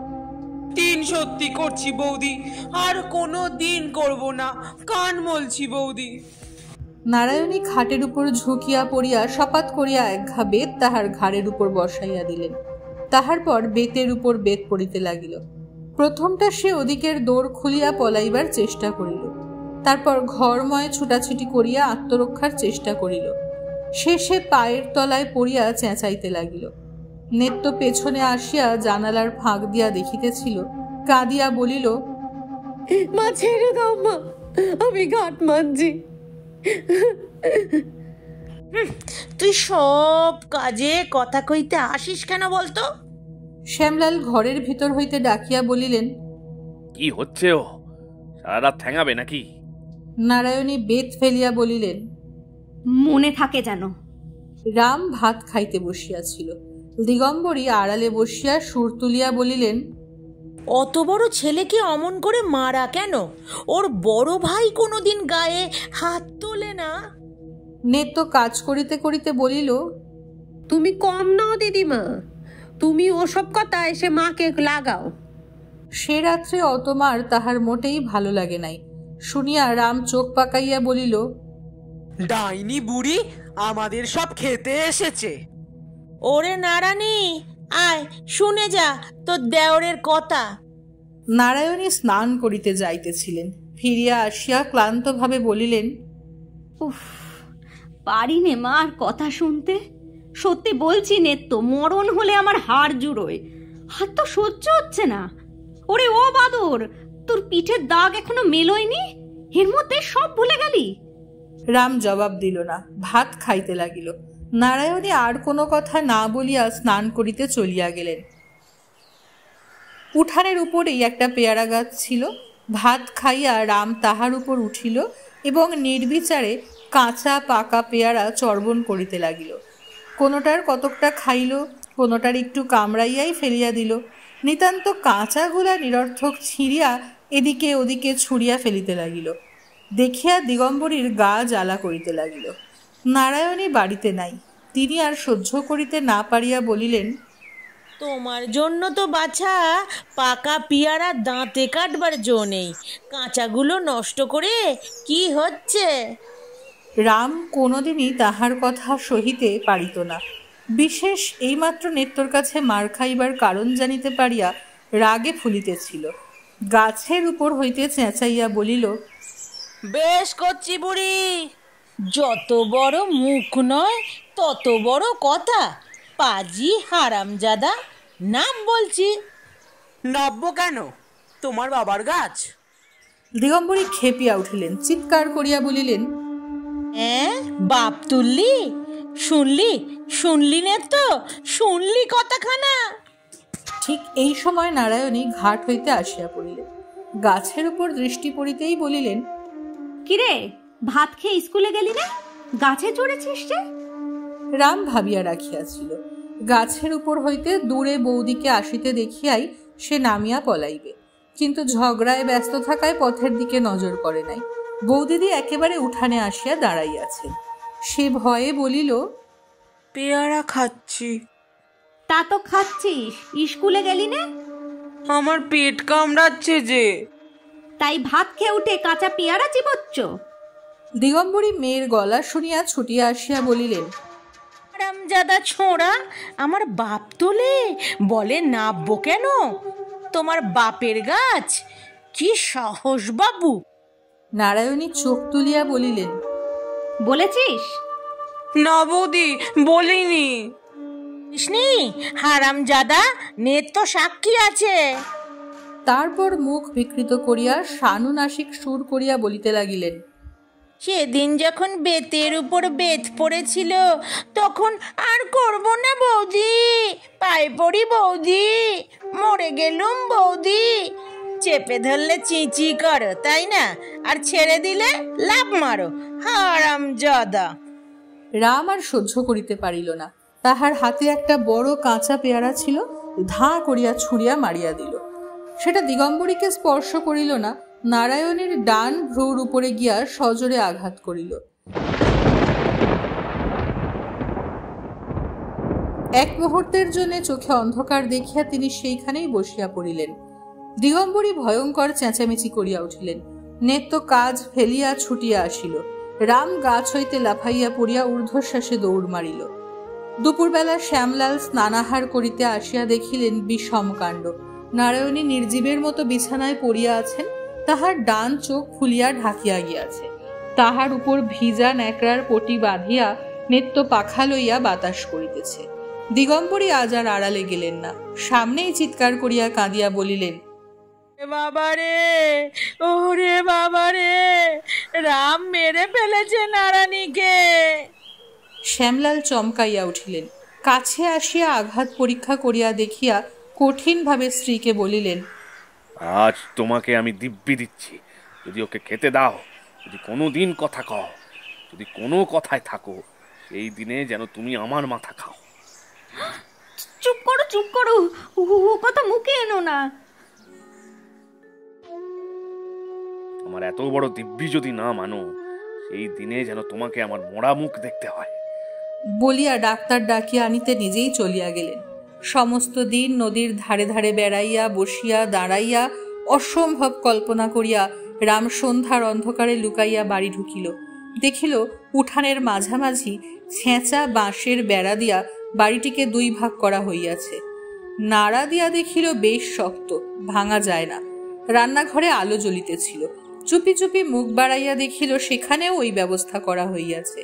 দিন সত্যি করছি বৌদি, আর কোনো দিন করব না, কান মলছি বৌদি। নারায়ণী খাটের উপর ঝুঁকিয়া পড়িয়া সপাত করিয়া এক ঘা বেত তাহার ঘাড়ের উপর বসাইয়া দিলেন। তাহার পর বেতের উপর বেত পড়িতে লাগিল। প্রথমটা সে ওদিকের দোর খুলিয়া পলাইবার চেষ্টা করিল, তারপর ঘরময় ছুটাছুটি করিয়া আত্মরক্ষার চেষ্টা করিল। শেষে পায়ের তলায় পড়িয়া চেঁচাইতে লাগিল। নেত্য পেছনে আসিয়া জানালার ফাঁক দিয়া দেখিতেছিল, কাঁদিয়া বলিল, মা ছেড়ে দাও মা, আমি ঘাট মানছি। তুই সব কাজে কথা কইতে আসিস কেন বলতো? শ্যামলাল ঘরের ভিতর হইতে ডাকিয়া বলিলেন, কি হচ্ছে? ও সারা রাত ঠ্যাঙাবে নাকি? নারায়ণী বেত ফেলিয়া বলিলেন, মনে থাকে যেন। রাম ভাত খাইতে বসিয়াছিল। দিগম্বরী আড়ালে বসিয়া সুর তুলিয়া বলিলেন, অত বড় ছেলেকে অমন করে মারা কেন? ওর বড় ভাই কোনোদিন গায়ে হাত তোলে না? নেত্য কাজ করিতে করিতে বলিল, তুমি কম নাও দিদিমা, তুমি ওসব কথা এসে মাকে লাগাও। সে রাত্রে অতমার তাহার মোটেই ভালো লাগে নাই। শুনিয়া রাম চোখ পাকাইয়া বলিল, ডাইনি বুড়ি আমাদের সব খেতে এসেছে। ওরে নারানী, আয় শুনে যা তোর দেওরের কথা। নারায়ণী স্নান করিতে যাইতেছিলেন। ফিরিয়া আসিয়া ক্লান্তভাবে বলিলেন, উফ, পারি নে মা আর কথা শুনতে। সত্যি বলছি নেত্য, মরণ হলে আমার হাড় জুড়োয়, আর তো সহ্য হচ্ছে না। ওরে ও বাদর, তোর পিঠের দাগ এখনো মেলোয়নি, এর মধ্যে সব ভুলে গেলি? রাম জবাব দিল না, ভাত খাইতে লাগিল। নারায়ণী আর কোনো কথা না বলিয়া স্নান করিতে চলিয়া গেলেন। উঠানের উপরেই একটা পেয়ারা গাছ ছিল। ভাত খাইয়া রাম তাহার উপর উঠিল এবং নির্বিচারে কাঁচা পাকা পেয়ারা চর্বণ করিতে লাগিল। কোনোটার কতকটা খাইল, কোনোটার একটু কামড়াইয়াই ফেলিয়া দিল। নিতান্ত কাঁচাগুলা নিরর্থক ছিঁড়িয়া এদিকে ওদিকে ছুঁড়িয়া ফেলিতে লাগিল। দেখিয়া দিগম্বরীর গা জ্বালা করিতে লাগিল। নারায়ণী বাড়িতে নাই। তিনি আর সহ্য করিতে না পারিয়া বলিলেন, তোমার জন্য তো বাছা পাকা পিয়ারা দাঁতে কাটবার জো নেই, কাঁচাগুলো নষ্ট করে কি হচ্ছে? রাম কোনোদিনই তাহার কথা সহিতে পারিত না। বিশেষ এইমাত্র নেত্তর কাছে মার খাইবার কারণ জানিতে পারিয়া রাগে ফুলিতেছিল। গাছের উপর হইতে চেঁচাইয়া বলিল, বেশ করছি বুড়ি, যত বড় মুখ নয় তত বড় কথা। পাজি হারামজাদা, নাম বলছি। নব্য কেন? তোমার বাবার গাছ। দিগম্বরী খেপিয়া উঠিলেন, চিৎকার করিয়া বলিলেন, বাপ তুললি? শুনলি? শুনলি নে তো, শুনলি কথাখানা? ঠিক এই সময় নারায়ণী ঘাট হইতে আসিয়া পড়িলেন। গাছের উপর দৃষ্টি পড়িতেই বলিলেন, কিরে, ভাত খেয়ে স্কুলে গেলি না? গাছে চড়েছিস যে? রাম ভাবিয়া রাখিয়াছিল, গাছের উপর হইতে দূরে বৌদিকে আসিতে দেখিয়াই সে নামিয়া পলাইবে, কিন্তু ঝগড়ায় ব্যস্ত থাকায় পথের দিকে নজর করে নাই। বৌদিদি একেবারে উঠানে আসিয়া দাঁড়াইয়াছেন। সে ভয়ে বলিল, পেয়ারা খাচ্ছি। তা তো খাচ্ছিস, স্কুলে গেলি না? আমার পেট কামড়াচ্ছে যে। তাই ভাত খেয়ে উঠে কাঁচা পেয়ারা চিবোচ্ছ? দিগম্বরী মেয়ের গলা শুনিয়া ছুটিয়া আসিয়া বলিলেন, হারামজাদা ছোঁড়া, আমার বাপ তোলে বলে নাববো কেন? তোমার বাপের গাছ, কি সাহস বাবু! নারায়ণী চোখ তুলিয়া বলিলেন, বলেছিস? না বৌদি, বলিনি। হারামজাদা, নেত তো সাক্ষী আছে। তারপর মুখ বিকৃত করিয়া শানুনাসিক সুর করিয়া বলিতে লাগিলেন, সেদিন যখন বেতের উপর বেত পড়েছিল তখন আর করব না বৌদি, পায়ে পড়ি বৌদি, মরে গেলুম বৌদি। চেপে ধরলে চিঁচি করো, তাই না? আর ছেড়ে দিলে লাভ মারো, হারামজাদা। রাম আর সহ্য করিতে পারিল না। তাহার হাতে একটা বড় কাঁচা পেয়ারা ছিল, ধাঁ করিয়া ছুঁড়িয়া মারিয়া দিল। সেটা দিগম্বরীকে স্পর্শ করিল না, নারায়ণীর ডান ভ্রুর উপরে গিয়া সজোরে আঘাত করিল। এক মুহূর্তের জন্য চোখে অন্ধকার দেখিয়া তিনি সেইখানেই বসিয়া পড়িলেন। দিগম্বরী ভয়ঙ্কর চেঁচামেচি করিয়া উঠিলেন। নেত্য কাজ ফেলিয়া ছুটিয়া আসিল। রাম গাছ হইতে লাফাইয়া পড়িয়া ঊর্ধ্বশ্বাসে দৌড় মারিল। দুপুরবেলা শ্যামলাল স্নানাহার করিতে আসিয়া দেখিলেন বিষম কাণ্ড। নারায়ণী নির্জীবের মতো বিছানায় পড়িয়া আছেন, তাহার ডান চোখ ফুলিয়া ঢাকিয়া গিয়াছে। তাহার উপর ভিজা ন্যাকড়ার পটি বাঁধিয়া নেত্য পাখা লইয়া বাতাস করিতেছে। দিগম্বরী আজ আর আড়ালে গেলেন না, সামনেই চিৎকার করিয়া কাঁদিয়া বলিলেন, বাবারে, ওরে বাবারে, রাম মেরে ফেলেছে নারায়ণীকে। শ্যামলাল চমকাইয়া উঠিলেন। কাছে আসিয়া আঘাত পরীক্ষা করিয়া দেখিয়া কঠিনভাবে স্ত্রীকে বলিলেন, আজ তোমাকে আমি দিব্যি দিচ্ছি, যদি ওকে খেতে দাও, যদি কোনো দিন কথা কও, যদি কোনো কথায় থাকো, সেই দিনে যেন তুমি আমার মাথা খাও। চুপ করো, চুপ করো, ও কথা মুখে এনো না। আমার এত বড় দিব্যি যদি না মানো, সেই দিনে যেন তোমাকে আমার মোড়া মুখ দেখতে হয়। বলিয়া ডাক্তার ডাকিয়া আনিতে নিজেই চলিয়া গেলেন। সমস্ত দিন নদীর ধারে ধারে বেড়াইয়া বসিয়া দাঁড়াইয়া অসম্ভব কল্পনা করিয়া রাম সন্ধ্যার অন্ধকারে লুকাইয়া বাড়ি ঢুকিল। দেখিল উঠানের মাঝামাঝি ছেঁচা বাঁশের বেড়া দিয়া বাড়িটিকে দুই ভাগ করা হইয়াছে। নাড়া দিয়া দেখিল বেশ শক্ত, ভাঙা যায় না। রান্নাঘরে আলো জ্বলিতেছিল। চুপি চুপি মুখ বাড়াইয়া দেখিল সেখানেও ওই ব্যবস্থা করা হইয়াছে।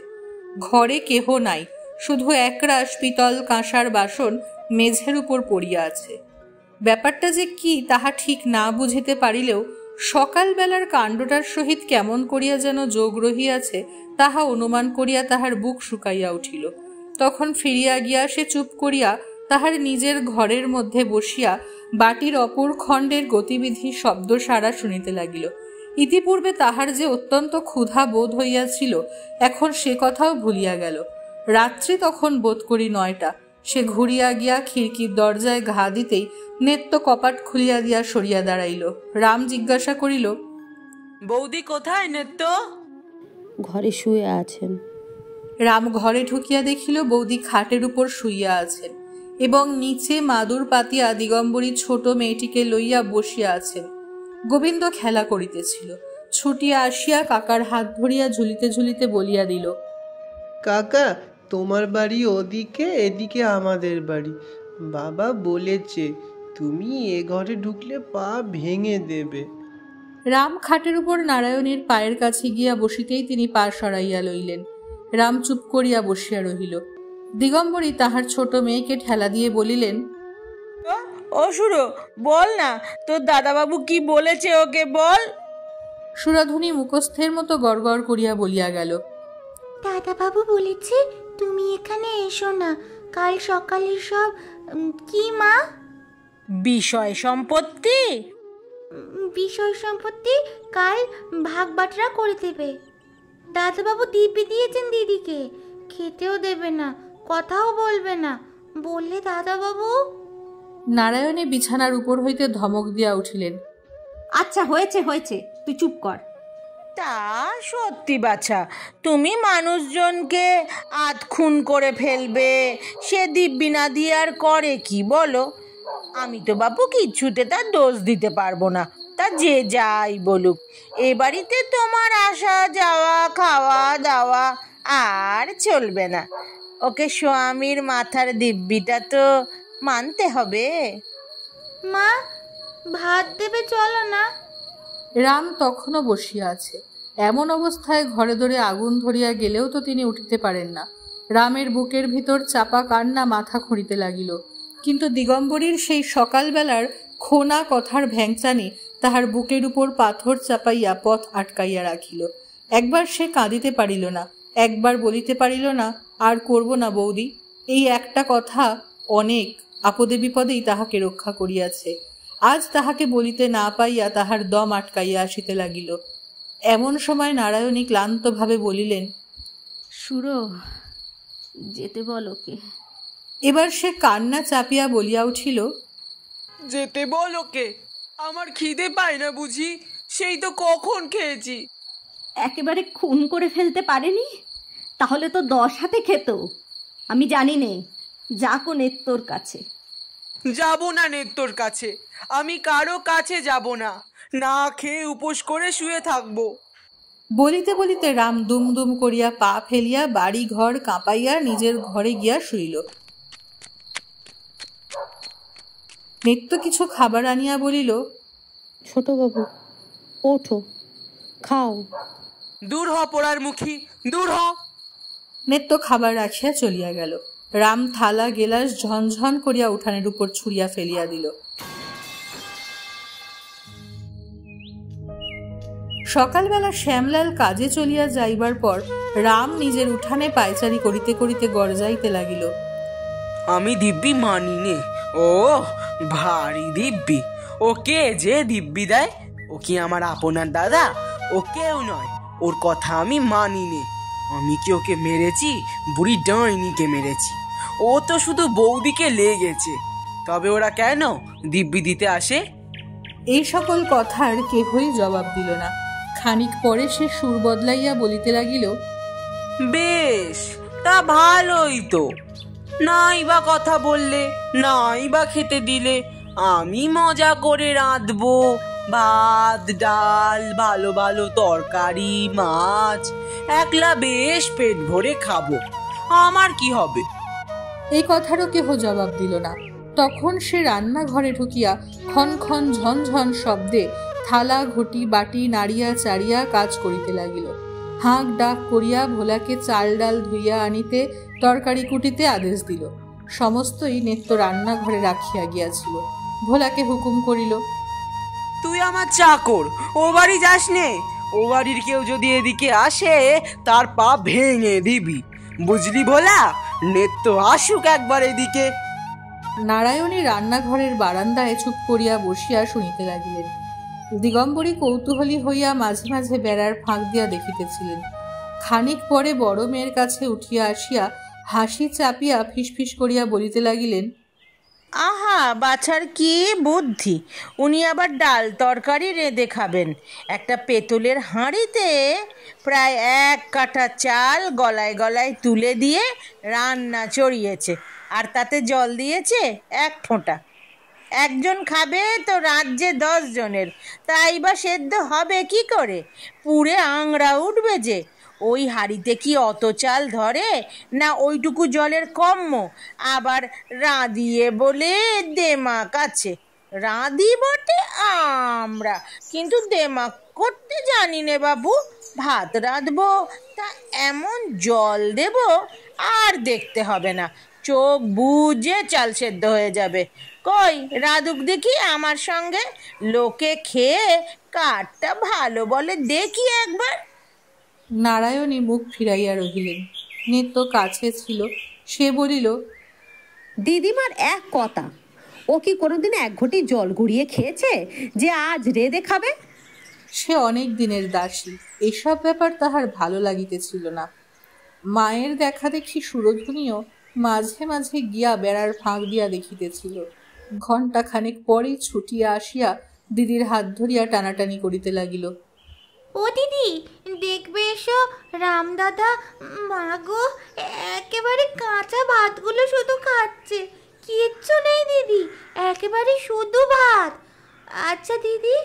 ঘরে কেহ নাই, শুধু একরাশ পিতল কাঁসার বাসন মেঝের উপর পড়িয়া আছে। ব্যাপারটা যে কি তাহা ঠিক না বুঝিতে পারিলেও সকালবেলার কাণ্ডটার সহিত কেমন করিয়া যেন যোগ রহিয়াছে তাহা অনুমান করিয়া তাহার বুক শুকাইয়া উঠিল। তখন ফিরিয়া গিয়া সে চুপ করিয়া তাহার নিজের ঘরের মধ্যে বসিয়া বাটির অপর খণ্ডের গতিবিধি শব্দ সারা শুনিতে লাগিল। ইতিপূর্বে তাহার যে অত্যন্ত ক্ষুধা বোধ হইয়াছিল, এখন সে কথাও ভুলিয়া গেল। রাত্রি তখন বোধ করি 9টা। সে ঘুরিয়া গিয়া খিড়কির দরজায় ঘা দিতেই নেত্য কপাট খুলিয়া দিয়া সরিয়া দাঁড়াইল। রাম জিজ্ঞাসা করিল, বৌদি কোথায় নেত্য? ঘরে শুয়ে আছেন। রাম ঘরে ঢুকিয়া দেখিল বৌদি খাটের উপর শুইয়া আছেন এবং নিচে মাদুর পাতিয়া দিগম্বরী ছোট মেয়েটিকে লইয়া বসিয়া আছেন। গোবিন্দ খেলা করিতেছিল। ছুটিয়া আসিয়া কাকার হাত ধরিয়া ঝুলিতে ঝুলিতে বলিয়া দিল, কাকা, তোমার বাড়ি ওদিকে, এদিকে আমাদের বাড়ি। বাবা বলেছে তুমি এ ঘরে ঢুকলে পা ভেঙে দেবে। রাম খাটের উপর নারায়ণীর পায়ের কাছে গিয়া বসিতেই তিনি পা সরাইয়া লইলেন। রাম চুপ করিয়া বসিয়া রহিল। দিগম্বরী তাহার ছোট মেয়েকে ঠেলা দিয়ে বলিলেন, ও সুরো, বল না, তোর দাদাবাবু কি বলেছে, ওকে বল। সুরাধুনী মুখস্থের মতো গড়গড় করিয়া বলিয়া গেল, দাদাবাবু বলেছে তুমি এখানে এসো না, কাল সকালে সব কি মা? বিষয় সম্পত্তি কাল ভাগ বাটরা করে দেবে। দাদাবাবু দিব্যি দিয়েছেন দিদিকে, খেতেও দেবে না, কথাও বলবে না, বললে দাদাবাবু। নারায়ণী বিছানার উপর হইতে ধমক দিয়া উঠিলেন, আচ্ছা হয়েছে হয়েছে, তুই চুপ কর। তা সত্যি বাছা, তুমি মানুষজনকে আধখুন করে ফেলবে, সে দিব্যি না দিয়ে আর করে কি বলো? আমি তো বাপু কিচ্ছুতে তার দোষ দিতে পারবো না, তা যে যাই বলুক। এ বাড়িতে তোমার আসা যাওয়া খাওয়া দাওয়া আর চলবে না। ওকে স্বামীর মাথার দিব্যিটা তো মানতে হবে। মা, ভাত দেবে, চলো না। রাম তখনও বসিয়া আছে। এমন অবস্থায় ঘরে ধরে আগুন ধরিয়া গেলেও তো তিনি উঠিতে পারেন না। রামের বুকের ভিতর চাপা কান্না মাথা খুঁড়িতে লাগিল। কিন্তু দিগম্বরীর সেই সকালবেলার খোনা কথার ভ্যাংচানি তাহার বুকের উপর পাথর চাপাইয়া পথ আটকাইয়া রাখিল। একবার সে কাঁদিতে পারিল না, একবার বলিতে পারিল না, আর করব না বৌদি। এই একটা কথা অনেক আপদে বিপদেই তাহাকে রক্ষা করিয়াছে। আজ তাহাকে বলিতে না পাইয়া তাহার দম আটকাইয়া আসিতে লাগিল। এমন সময় নারায়ণী ক্লান্তভাবে বলিলেন, সুরো, যেতে বল ওকে। এবার সে কান্না চাপিয়া বলিয়া উঠিল, যেতে বল ওকে, আমার খিদে পায় না বুঝি? সেই তো কখন খেয়েছি। একেবারে খুন করে ফেলতে পারেনি? তাহলে তো 10 হাতে খেত। আমি জানি নে, যাকো নেত্তর কাছে। যাব না নেত্তর কাছে, আমি কারো কাছে যাব না, না খেয়ে উপোস করে শুয়ে থাকবো। বলিতে বলিতে রাম দুম দুম করিয়া পা ফেলিয়া বাড়ি ঘর কাঁপাইয়া নিজের ঘরে গিয়া শুইল। নিত্য কিছু খাবার আনিয়া বলিল, ছোট বাবু, ওঠো, খাও। দূর হ পোড়ার মুখী, দূর হ। নিত্য খাবার রাখিয়া চলিয়া গেল। রাম থালা গেলাস ঝনঝন করিয়া উঠানের উপর ছুঁড়িয়া ফেলিয়া দিল। সকালবেলা শ্যামলাল কাজে চলিয়া যাইবার পর রাম নিজের উঠানে পায়চারি করিতে করিতে গরজাইতে লাগিল, আমি দিব্যি মানি নে। ও ভারী দিব্যি। ও কে যে দিব্যি দেয়? ও কি আমার আপনার দাদা? ও কেউ নয়, ওর কথা আমি মানি নে। আমি কি ওকে মেরেছি? বুড়ি ডাইনিকে মেরেছি। ও তো শুধু বৌদিকে লেগেছে। তবে ওরা কেন দিব্যি দিতে আসে? এই সকল কথার কেহই জবাব দিল না। খানিক পরে সে সুর বদলাইয়া বলিতে লাগিল, বেশ, তা ভালোই তো। নাই বা কথা বললে, নাই বা খেতে দিলে, আমি মজা করে রাঁধবো ভাত ডাল, ভালো ভালো তরকারি, মাছ, একলা বেশ পেট ভরে খাবো। আমার কি হবে? এই কথারও কেহ জবাব দিল না। তখন সে রান্নাঘরে ঢুকিয়া ক্ষণ ক্ষণ ঝনঝন শব্দে থালা ঘটি বাটি নাড়িয়া চাড়িয়া কাজ করিতে লাগিল। হাঁক ডাক করিয়া ভোলাকে চাল ডাল ধুইয়া আনিতে, তরকারি কুটিতে আদেশ দিল। সমস্তই নেত্য রান্নাঘরে রাখিয়া গিয়াছিল। ভোলাকে হুকুম করিল, তুই আমার চাকর, ও বাড়ি যাস নে। ও বাড়ির কেউ যদি এদিকে আসে তার পা ভেঙে দিবি, বুঝলি ভোলা? নেত্য আসুক একবার এদিকে। নারায়ণী রান্নাঘরের বারান্দায় চুপ করিয়া বসিয়া শুনিতে লাগিলেন। দিগম্বরী কৌতূহলী হইয়া মাঝে মাঝে বেড়ার ফাঁক দিয়া দেখিতেছিলেন। খানিক পরে বড় মেয়ের কাছে উঠিয়া আসিয়া হাসি চাপিয়া ফিসফিস করিয়া বলিতে লাগিলেন, আহা, বাছার কি বুদ্ধি! উনি আবার ডাল তরকারি রেঁধে খাবেন। একটা পেতলের হাঁড়িতে প্রায় 1 কাঠা চাল গলায় গলায় তুলে দিয়ে রান্না চড়িয়েছে, আর তাতে জল দিয়েছে 1 ফোঁটা। একজন খাবে তো রাজ্যে 10 জনের, তাই বা সেদ্ধ হবে কি করে? পুড়ে আংড়া উঠবে যে। ওই হাঁড়িতে কি অত চাল ধরে? না ওইটুকু জলের কম্য? আবার রাঁধিয়ে বলে দেমাক আছে। রাঁধি বটে আমরা, কিন্তু দেমাক করতে জানি নে বাবু। ভাত রাঁধবো তা এমন জল দেব আর দেখতে হবে না, চোখ বুজে চাল সেদ্ধ হয়ে যাবে। কই রাঁধুক দেখি আমার সঙ্গে, লোকে খেয়ে কারটা ভালো বলে দেখি একবার। নারায়ণী মুখ ফিরাইয়া রহিলেন। নিত্য কাছে ছিল। সে বলিল, দিদিমার এক কথা, ও কি কোনোদিন 1 ঘটি জল গড়িয়ে খেয়েছে যে আজ রেঁধে খাবে? সে অনেক দিনের দাসী, এসব ব্যাপার তাহার ভালো লাগিতেছিল না। মায়ের দেখা দেখি সুরধুনিও মাঝে মাঝে গিয়া বেড়ার ফাঁক দিয়া দেখিতেছিল। ঘণ্টা খানেক পরেই ছুটিয়া আসিয়া দিদির হাত ধরিয়া টানাটানি করিতে লাগিল। ও দিদি, দেখবে এসো, রামদাদা। মা গো, একেবারে কাঁচা ভাতগুলো শুধু খাচ্ছে, কিচ্ছু নেই দিদি, একেবারে শুধু ভাত। আচ্ছা দিদি,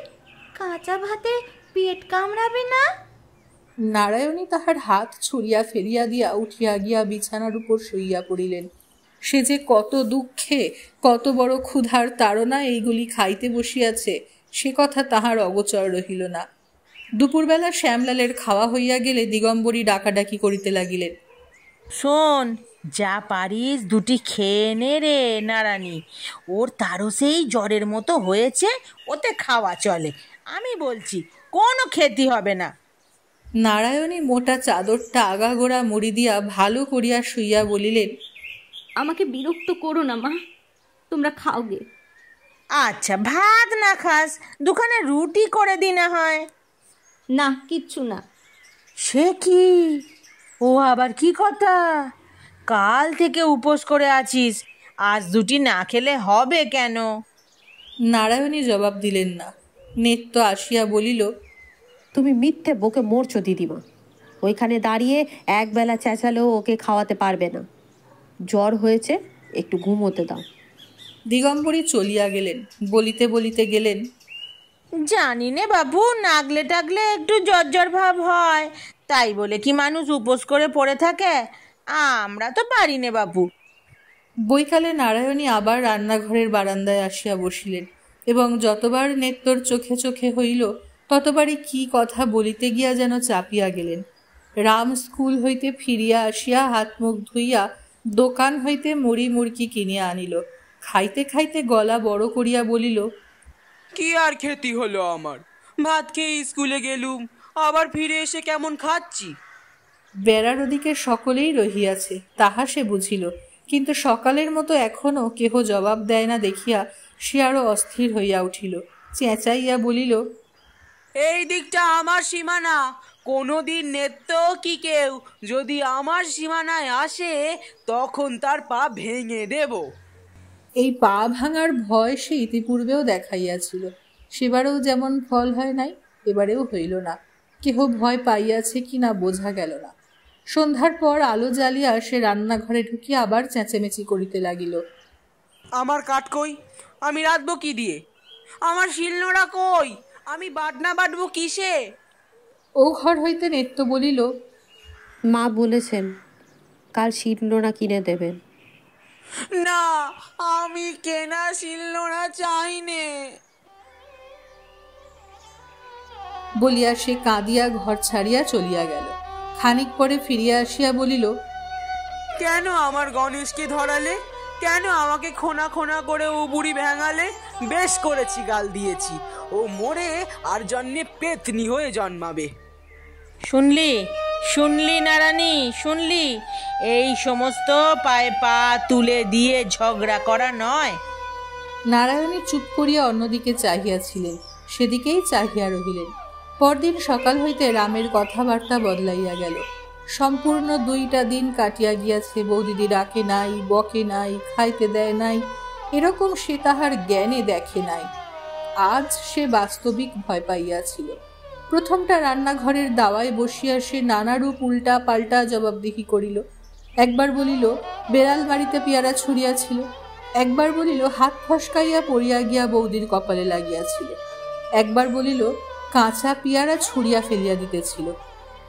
কাঁচা ভাতে পেট কামড়াবে না? নারায়ণী তাহার হাত ছুঁড়িয়া ফেলিয়া দিয়া উঠিয়া গিয়া বিছানার উপর শুইয়া পড়িলেন। সে যে কত দুঃখে, কত বড় ক্ষুধার তাড়না এইগুলি খাইতে বসিয়াছে, সে কথা তাহার অগোচর রহিল না। দুপুরবেলা শ্যামলালের খাওয়া হইয়া গেলে দিগম্বরী ডাকাডাকি করিতে লাগিলেন, শোন, যা পারিস 2টি খেয়ে নে রে নারানি। ওর তারও সেই জ্বরের মতো হয়েছে, ওতে খাওয়া চলে। আমি বলছি কোনো ক্ষতি হবে না। নারায়ণী মোটা চাদরটা আগাগোড়া মুড়ি দিয়া ভালো করিয়া শুইয়া বলিলেন, আমাকে বিরক্ত করো না মা, তোমরা খাও গে। আচ্ছা, ভাত না খাস, 2খানা রুটি করে দি না হয়। না, কিচ্ছু না। সে কি? ও আবার কি কথা? কাল থেকে উপোস করে আছিস, আজ 2টি না খেলে হবে কেন? নারায়ণী জবাব দিলেন না। নেত্য আসিয়া বলিল, তুমি মিথ্যে বকে মরছো দিদিমা। ওইখানে দাঁড়িয়ে একবেলা চেঁচালেও ওকে খাওয়াতে পারবে না। জ্বর হয়েছে, একটু ঘুমোতে দাও। দিগম্বরী চলিয়া গেলেন। বলিতে বলিতে গেলেন, জানি নে বাবু, নাগলে টাগলে একটু জ্বর ভাব হয়, তাই বলে কি মানুষ উপোস করে পড়ে থাকে? আমরা তো পারি নে বাবু। বৈকালে নারায়ণী আবার রান্নাঘরের বারান্দায় আসিয়া বসিলেন এবং যতবার নেত্তর চোখে চোখে হইল ততবারই কি কথা বলিতে গিয়া যেন চাপিয়া গেলেন। রাম স্কুল হইতে ফিরিয়া আসিয়া হাত মুখ ধুইয়া দোকান হইতে মুড়ি মুড়কি কিনিয়া আনিল। খাইতে খাইতে গলা বড় করিয়া বলিল, কি আর খেতি হলো আমার? ভাত খেয়ে স্কুলে গেলুম, আবার ফিরে এসে কেমন খাচ্ছি। বেড়ার ওদিকে সকলেই রহিয়াছে, তাহা সে বুঝিল, কিন্তু সকালের মতো এখনো কেহ জবাব দেয় না দেখিয়া সে আরো অস্থির হইয়া উঠিল। চেঁচাইয়া বলিল, এই দিকটা আমার সীমানা। কোনোদিন নেত্য কি কেউ যদি আমার সীমানায় আসে তখন তার পা ভেঙে দেব। এই পা ভাঙার ভয় সে ইতিপূর্বেও দেখাইয়াছিল। সেবারেও যেমন ফল হয় নাই, এবারেও হইল না। কেহ ভয় পাইয়াছে কি না বোঝা গেল না। সন্ধ্যার পর আলো জ্বালিয়া সে রান্নাঘরে ঢুকিয়া আবার চেঁচেমেচি করিতে লাগিল, আমার কাঠ কই? আমি রাঁধবো কি দিয়ে? আমার শিলনোড়া কই? আমি বাটনা বাটবো কিসে? ও ঘর হইতে নেত্য বলিল, মা বলেছেন কাল শিলনোড়া কিনে দেবেন। না, আমি কেনা শিলনোড়া চাই নে। বলিয়া সে কাঁদিয়া ঘর ছাড়িয়া চলিয়া গেল। খানিক পরে ফিরিয়া আসিয়া বলিল, কেন আমার গণেশকে ধরালে? কেন আমাকে খোনা খোনা করে ও বুড়ি ভেঙালে? বেশ করেছি, গাল দিয়েছি। ও মরে আর জন্মে পেতনি হয়ে জন্মাবে। শুনলি শুনলি নারানি, শুনলি? এই সমস্ত পায়ে পা তুলে দিয়ে ঝগড়া করা নয়। নারায়ণী চুপ করিয়া অন্যদিকে চাহিয়াছিলেন, সেদিকেই চাহিয়া রহিলেন। পরদিন সকাল হইতে রামের কথাবার্তা বদলাইয়া গেল। সম্পূর্ণ 2টা দিন কাটিয়া গিয়াছে। বৌদিদি ডাকে নাই, বকে নাই, খাইতে দেয় নাই, এরকম সে তাহার জ্ঞানে দেখে নাই। আজ সে বাস্তবিক ভয় পাইয়াছিল। প্রথমটা রান্নাঘরের দাওয়ায় বসিয়া সে নানারূপ উল্টা পাল্টা জবাবদিহি করিল। একবার বলিল বেড়াল বাড়িতে পেয়ারা ছুড়িয়াছিল, একবার বলিল হাত ফসকাইয়া পড়িয়া গিয়া বৌদির কপালে লাগিয়াছিল, একবার বলিল কাঁচা পেয়ারা ছুঁড়িয়া ফেলিয়া দিতেছিল,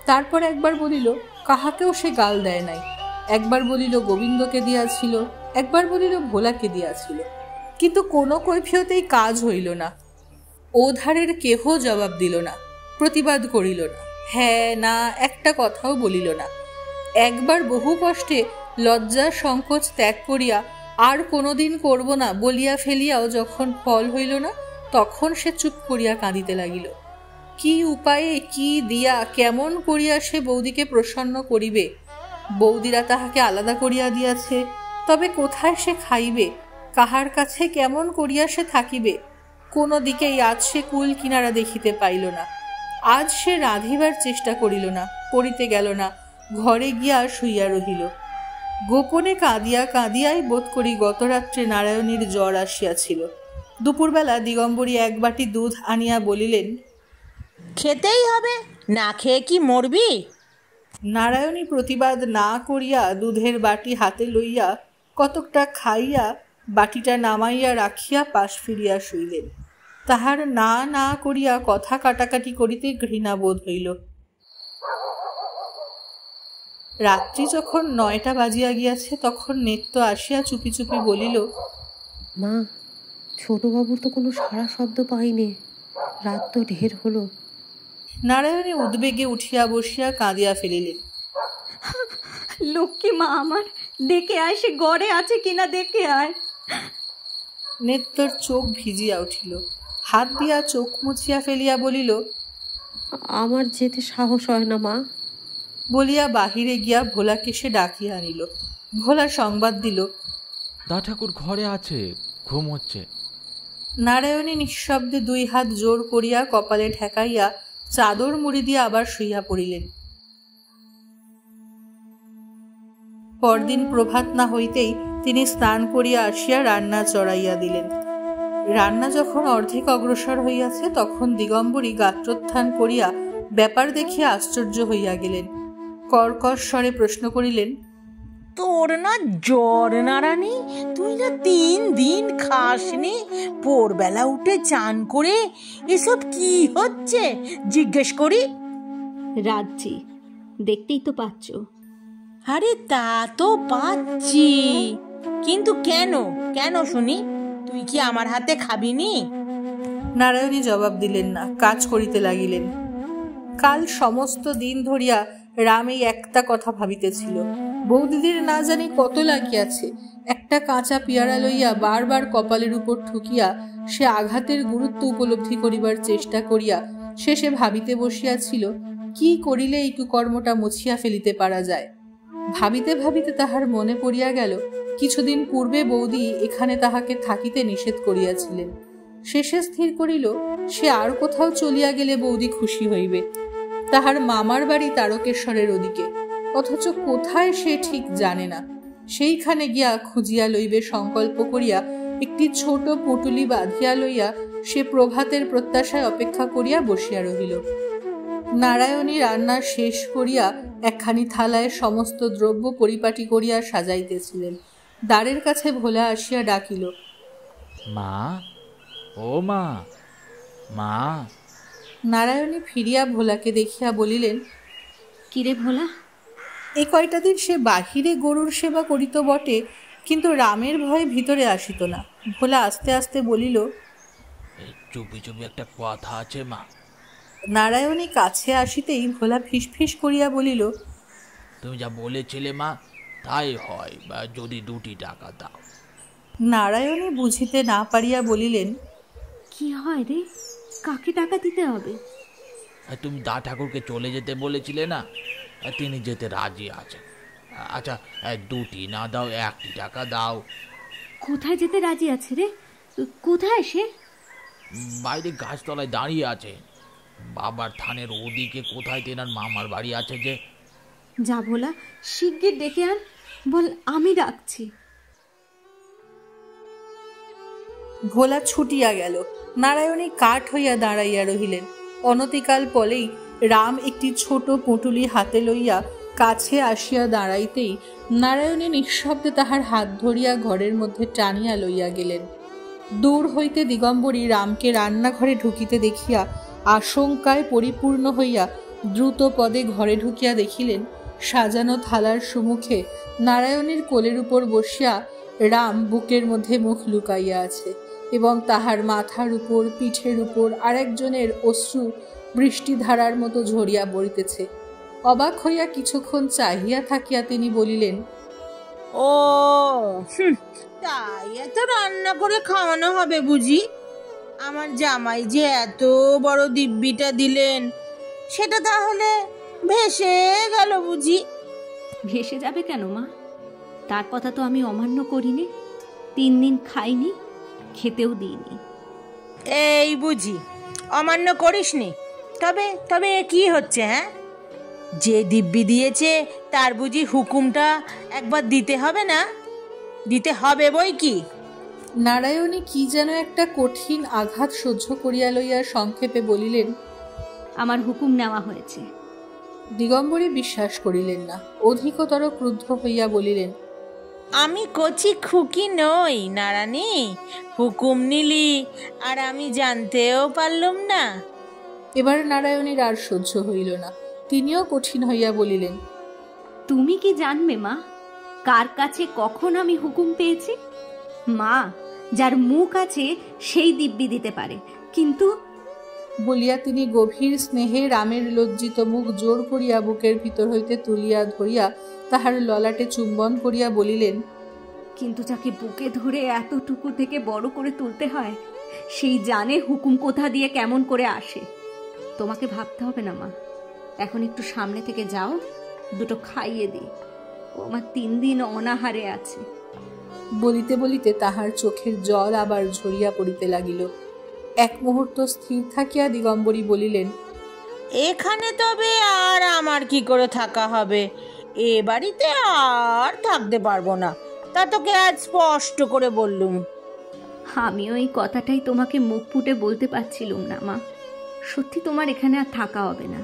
তারপর একবার বলিল কাহাকেও সে গাল দেয় নাই, একবার বলিল গোবিন্দকে দিয়াছিল, একবার বলিল ভোলাকে দিয়াছিল। কিন্তু কোনো কৈফিয়তেই কাজ হইল না। ওধারের কেহ জবাব দিল না, প্রতিবাদ করিল না, হ্যাঁ না একটা কথাও বলিল না। একবার বহু কষ্টে লজ্জা সংকোচ ত্যাগ করিয়া আর কোনোদিন করব না বলিয়া ফেলিয়াও যখন ফল হইল না, তখন সে চুপ করিয়া কাঁদিতে লাগিল। কি উপায়ে, কি দিয়া, কেমন করিয়া সে বৌদিকে প্রসন্ন করিবে? বৌদিরা তাহাকে আলাদা করিয়া দিয়াছে, তবে কোথায় সে খাইবে? কাহার কাছে কেমন করিয়া সে থাকিবে? কোনো দিকেই আজ সে কুল কিনারা দেখিতে পাইল না। আজ সে রাঁধিবার চেষ্টা করিল না, পড়িতে গেল না, ঘরে গিয়া শুইয়া রহিল। গোপনে কাঁদিয়া কাঁদিয়াই বোধ করি গতরাত্রে নারায়ণীর জ্বর আসিয়াছিল। দুপুরবেলা দিগম্বরী 1 বাটি দুধ আনিয়া বলিলেন, খেতেই হবে, না খেয়ে কি মরবি? নারায়ণী প্রতিবাদ না করিয়া দুধের বাটি হাতে লইয়া কতকটা খাইয়া বাটিটা নামাইয়া রাখিয়া পাশ ফিরিয়া শুইলেন। তাহার না না করিয়া কথা কাটাকাটি করিতে ঘৃণা বোধ হইল। রাত্রি যখন 9টা বাজিয়া গিয়াছে, তখন নিত্য আসিয়া চুপি চুপি বলিল, মা, ছোটবাবুর তো কোনো সাড়া শব্দ পাইনি, রাত তো ঢের হলো। নারায়ণী উদ্বেগে উঠিয়া বসিয়া কাঁদিয়া ফেলিলেন। লক্ষ্মী মা আমার, দেখে আয় সে গড়ে আছে কিনা, দেখে আয়। নিত্যর চোখ ভিজিয়া উঠিল, হাত দিয়া চোখ মুছিয়া ফেলিয়া বলিল, আমার যেতে সাহস হয় না মা। বলিয়া বাহিরে গিয়া ভোলাকে সে ডাকিয়া আনিল। ভোলা সংবাদ দিল, দা ঠাকুর ঘরে আছে, ঘুমোচ্ছে। নারায়ণী নিঃশব্দে 2 হাত জোর করিয়া কপালে ঠেকাইয়া চাদর মুড়ি দিয়া আবার শুইয়া পড়িলেন। পরদিন প্রভাত না হইতেই তিনি স্নান করিয়া আসিয়া রান্না চড়াইয়া দিলেন। রান্না যখন অর্ধেক অগ্রসর হইয়াছে, তখন দিগম্বরী গাত্রোত্থান করিয়া ব্যাপার দেখিয়া আশ্চর্য হইয়া গেলেন। কর্কশ স্বরে প্রশ্ন করিলেন, তোর না জ্বর নারানি? তুই না 3 দিন খাসনি? ভোরবেলা উঠে চান করে এসব কি হচ্ছে জিজ্ঞেস করি? রাজ্যি, দেখতেই তো পাচ্ছ। আরে তা তো পাচ্ছি, কিন্তু কেন কেন শুনি? তুই কি আমার হাতে খাবিনি? নারায়ণী জবাব দিলেন না, কাজ করিতে লাগিলেন। কাল সমস্ত দিন ধরিয়া রাম এই একটা কথা ভাবিতেছিল। বৌদিদির না জানি কত লাগিয়াছে। একটা কাঁচা পেয়ারা লইয়া বারবার কপালের উপর ঠুকিয়া সে আঘাতের গুরুত্ব উপলব্ধি করিবার চেষ্টা করিয়া শেষে ভাবিতে বসিয়াছিল, কি করিলে এই কুকর্মটা মুছিয়া ফেলিতে পারা যায়। ভাবিতে ভাবিতে তাহার মনে পড়িয়া গেল, কিছুদিন পূর্বে বৌদি এখানে তাহাকে থাকিতে নিষেধ করিয়াছিলেন। শেষে স্থির করিল, সে আর কোথাও চলিয়া গেলে বৌদি খুশি হইবে। তাহার মামার বাড়ি তারকেশ্বরের ওদিকে, অথচ কোথায় সে ঠিক জানে না। সেইখানে গিয়া খুঁজিয়া লইবে সংকল্প করিয়া একটি ছোট পুটুলি বাঁধিয়া লইয়া সে প্রভাতের প্রত্যাশায় অপেক্ষা করিয়া বসিয়া রহিল। নারায়ণী রান্না শেষ করিয়া একখানি থালায় সমস্ত দ্রব্য পরিপাটি করিয়া সাজাইতেছিলেন। দ্বারের কাছে ভোলা আসিয়া ডাকিল, মা, ও মা, মা। নারায়ণী ফিরিয়া ভোলাকে দেখিয়া বলিলেন, কিরে ভোলা? এই কয়টা দিন সে বাহিরে গরুর সেবা করিত বটে, কিন্তু রামের ভয়ে ভিতরে আসিত না। ভোলা আস্তে আস্তে বলিল, চুপি চুপি একটা কথা আছে মা। নারায়ণী কাছে আসিতেই ভোলা ফিসফিস করিয়া বলিল, তুমি যা বলেছিলে মা, তাই হয়, বা যদি 2টি টাকা দাও। নারায়ণী বুঝিতে না পারিয়া বলিলেন, কি হয় রে, কাকে টাকা দিতে হবে? তুমি দা ঠাকুরকে চলে যেতে বলেছিলে না, তিনি যেতে রাজি আছেন। আচ্ছা, 2টি না দাও, 1টি টাকা দাও। কোথায় যেতে রাজি আছে রে? কোথায় সে? বাইরে গাছতলায় দাঁড়িয়ে আছে। বাবার থানের ওদিকে কোথায় তেনার মামার বাড়ি আছে যে। যা ভোলা, শিগগির ডেকে আন, বল আমি ডাকছি। ভোলা ছুটিয়া গেল। নারায়ণী কাঠ হইয়া দাঁড়াইয়া রহিলেন। অনতিকাল পরেই রাম একটি ছোট পুঁটুলি হাতে লইয়া কাছে আসিয়া দাঁড়াইতেই নারায়ণী নিঃশব্দে তাহার হাত ধরিয়া ঘরের মধ্যে টানিয়া লইয়া গেলেন। দূর হইতে দিগম্বরী রামকে রান্নাঘরে ঢুকিতে দেখিয়া আশঙ্কায় পরিপূর্ণ হইয়া দ্রুত পদে ঘরে ঢুকিয়া দেখিলেন সাজানো থালার সম্মুখে নারায়ণীর কোলের উপর বসিয়া রাম বুকের মধ্যে মুখ লুকাইয়া আছে এবং তাহার মাথার উপর, পিঠের উপর আরেকজনের অশ্রু বৃষ্টিধারার মতো ঝরিয়া পড়িতেছে। অবাক হইয়া কিছুক্ষণ চাহিয়া থাকিয়া তিনি বলিলেন, ও তাই এত রান্না করে খাওয়ানো হবে বুঝি? আমার জামাই যে এত বড় দিব্যিটা দিলেন, সেটা তাহলে ভেসে গেল বুঝি? ভেসে যাবে কেন মা? তার কথা তো আমি অমান্য করিনি। 3 দিন খাইনি, খেতেও দিইনি। এই বুঝি অমান্য করিসনি? তবে তবে কি হচ্ছে? হ্যাঁ, যে দিব্যি দিয়েছে তার বুঝি হুকুমটা একবার দিতে হবে না? দিতে হবে বই কি। নারায়ণী কি যেন একটা কঠিন আঘাত সহ্য করিয়া লইয়া সংক্ষেপে বলিলেন, আমার হুকুম নেওয়া হয়েছে। দিগম্বরী বিশ্বাস করিলেন না, অধিকতর ক্রুদ্ধ হইয়া বলিলেন, আমি কচি খুকি নই নারানী, হুকুম নিলি আর আমি জানতেও পারলুম না। এবার নারায়ণীর আর সহ্য হইল না, তিনিও কঠিন হইয়া বলিলেন, তুমি কি জানবে মা, কার কাছে কখন আমি হুকুম পেয়েছি? মা, যার মুখ আছে সেই দিব্যি দিতে পারে, কিন্তু বলিয়া তিনি গভীর স্নেহে রামের লজ্জিত মুখ জোর করিয়া বুকের ভিতর হইতে তুলিয়া ধরিয়া তাহার ললাটে চুম্বন করিয়া বলিলেন, কিন্তু যাকে বুকে ধরে এতটুকু থেকে বড় করে তুলতে হয়, সেই জানে হুকুম কোথা দিয়ে কেমন করে আসে। তোমাকে ভাবতে হবে না মা, এখন একটু সামনে থেকে যাও, 2টো খাইয়ে দিই। ও আমার 3 দিন অনাহারে আছে। বলিতে বলিতে তাহার চোখের জল আবার ঝরিয়া পড়িতে লাগিল। এক মুহূর্ত স্থির থাকিয়া দিগম্বরী বলিলেন, এখানে তবে আর আমার কি করে থাকা হবে? এ বাড়িতে আর থাকতে পারবো না, তা তোকে আজ স্পষ্ট করে বললুম। আমিও এই কথাটাই তোমাকে মুখ ফুটে বলতে পারছিলুম না মা। সত্যি তোমার এখানে আর থাকা হবে না।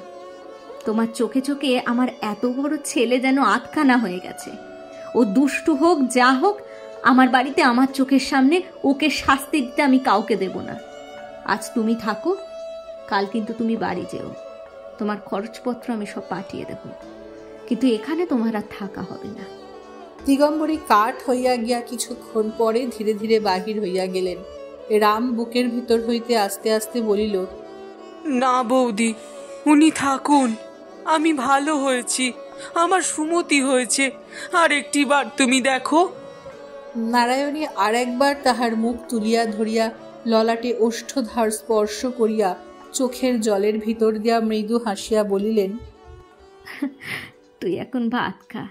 তোমার চোখে চোখে আমার এত বড় ছেলে যেন আতখানা হয়ে গেছে। ও দুষ্টু হোক, যা হোক, আমার বাড়িতে আমার চোখের সামনে ওকে শাস্তি দিতে আমি কাউকে দেব না। আজ তুমি থাকো, কাল কিন্তু তুমি বাড়ি যেও। তোমার খরচপত্র আমি সব পাঠিয়ে দেব, কিন্তু এখানে তোমার আর থাকা হবে না। দিগম্বরী কাঠ হইয়া গিয়া কিছুক্ষণ পরে ধীরে ধীরে বাহির হইয়া গেলেন। রাম বুকের ভিতর হইতে আস্তে আস্তে বলিল, না বৌদি, উনি থাকুন। আমি ভালো হয়েছি, আমার সুমতি হয়েছে। আর একটি বার তুমি দেখো। নারায়ণী আর একবার তাহার মুখ তুলিয়া ধরিয়া ললাটে ওষ্ঠধার স্পর্শ করিয়া চোখের জলের ভিতর দিয়া মৃদু হাসিয়া বলিলেন, তুই এখন ভাত খা।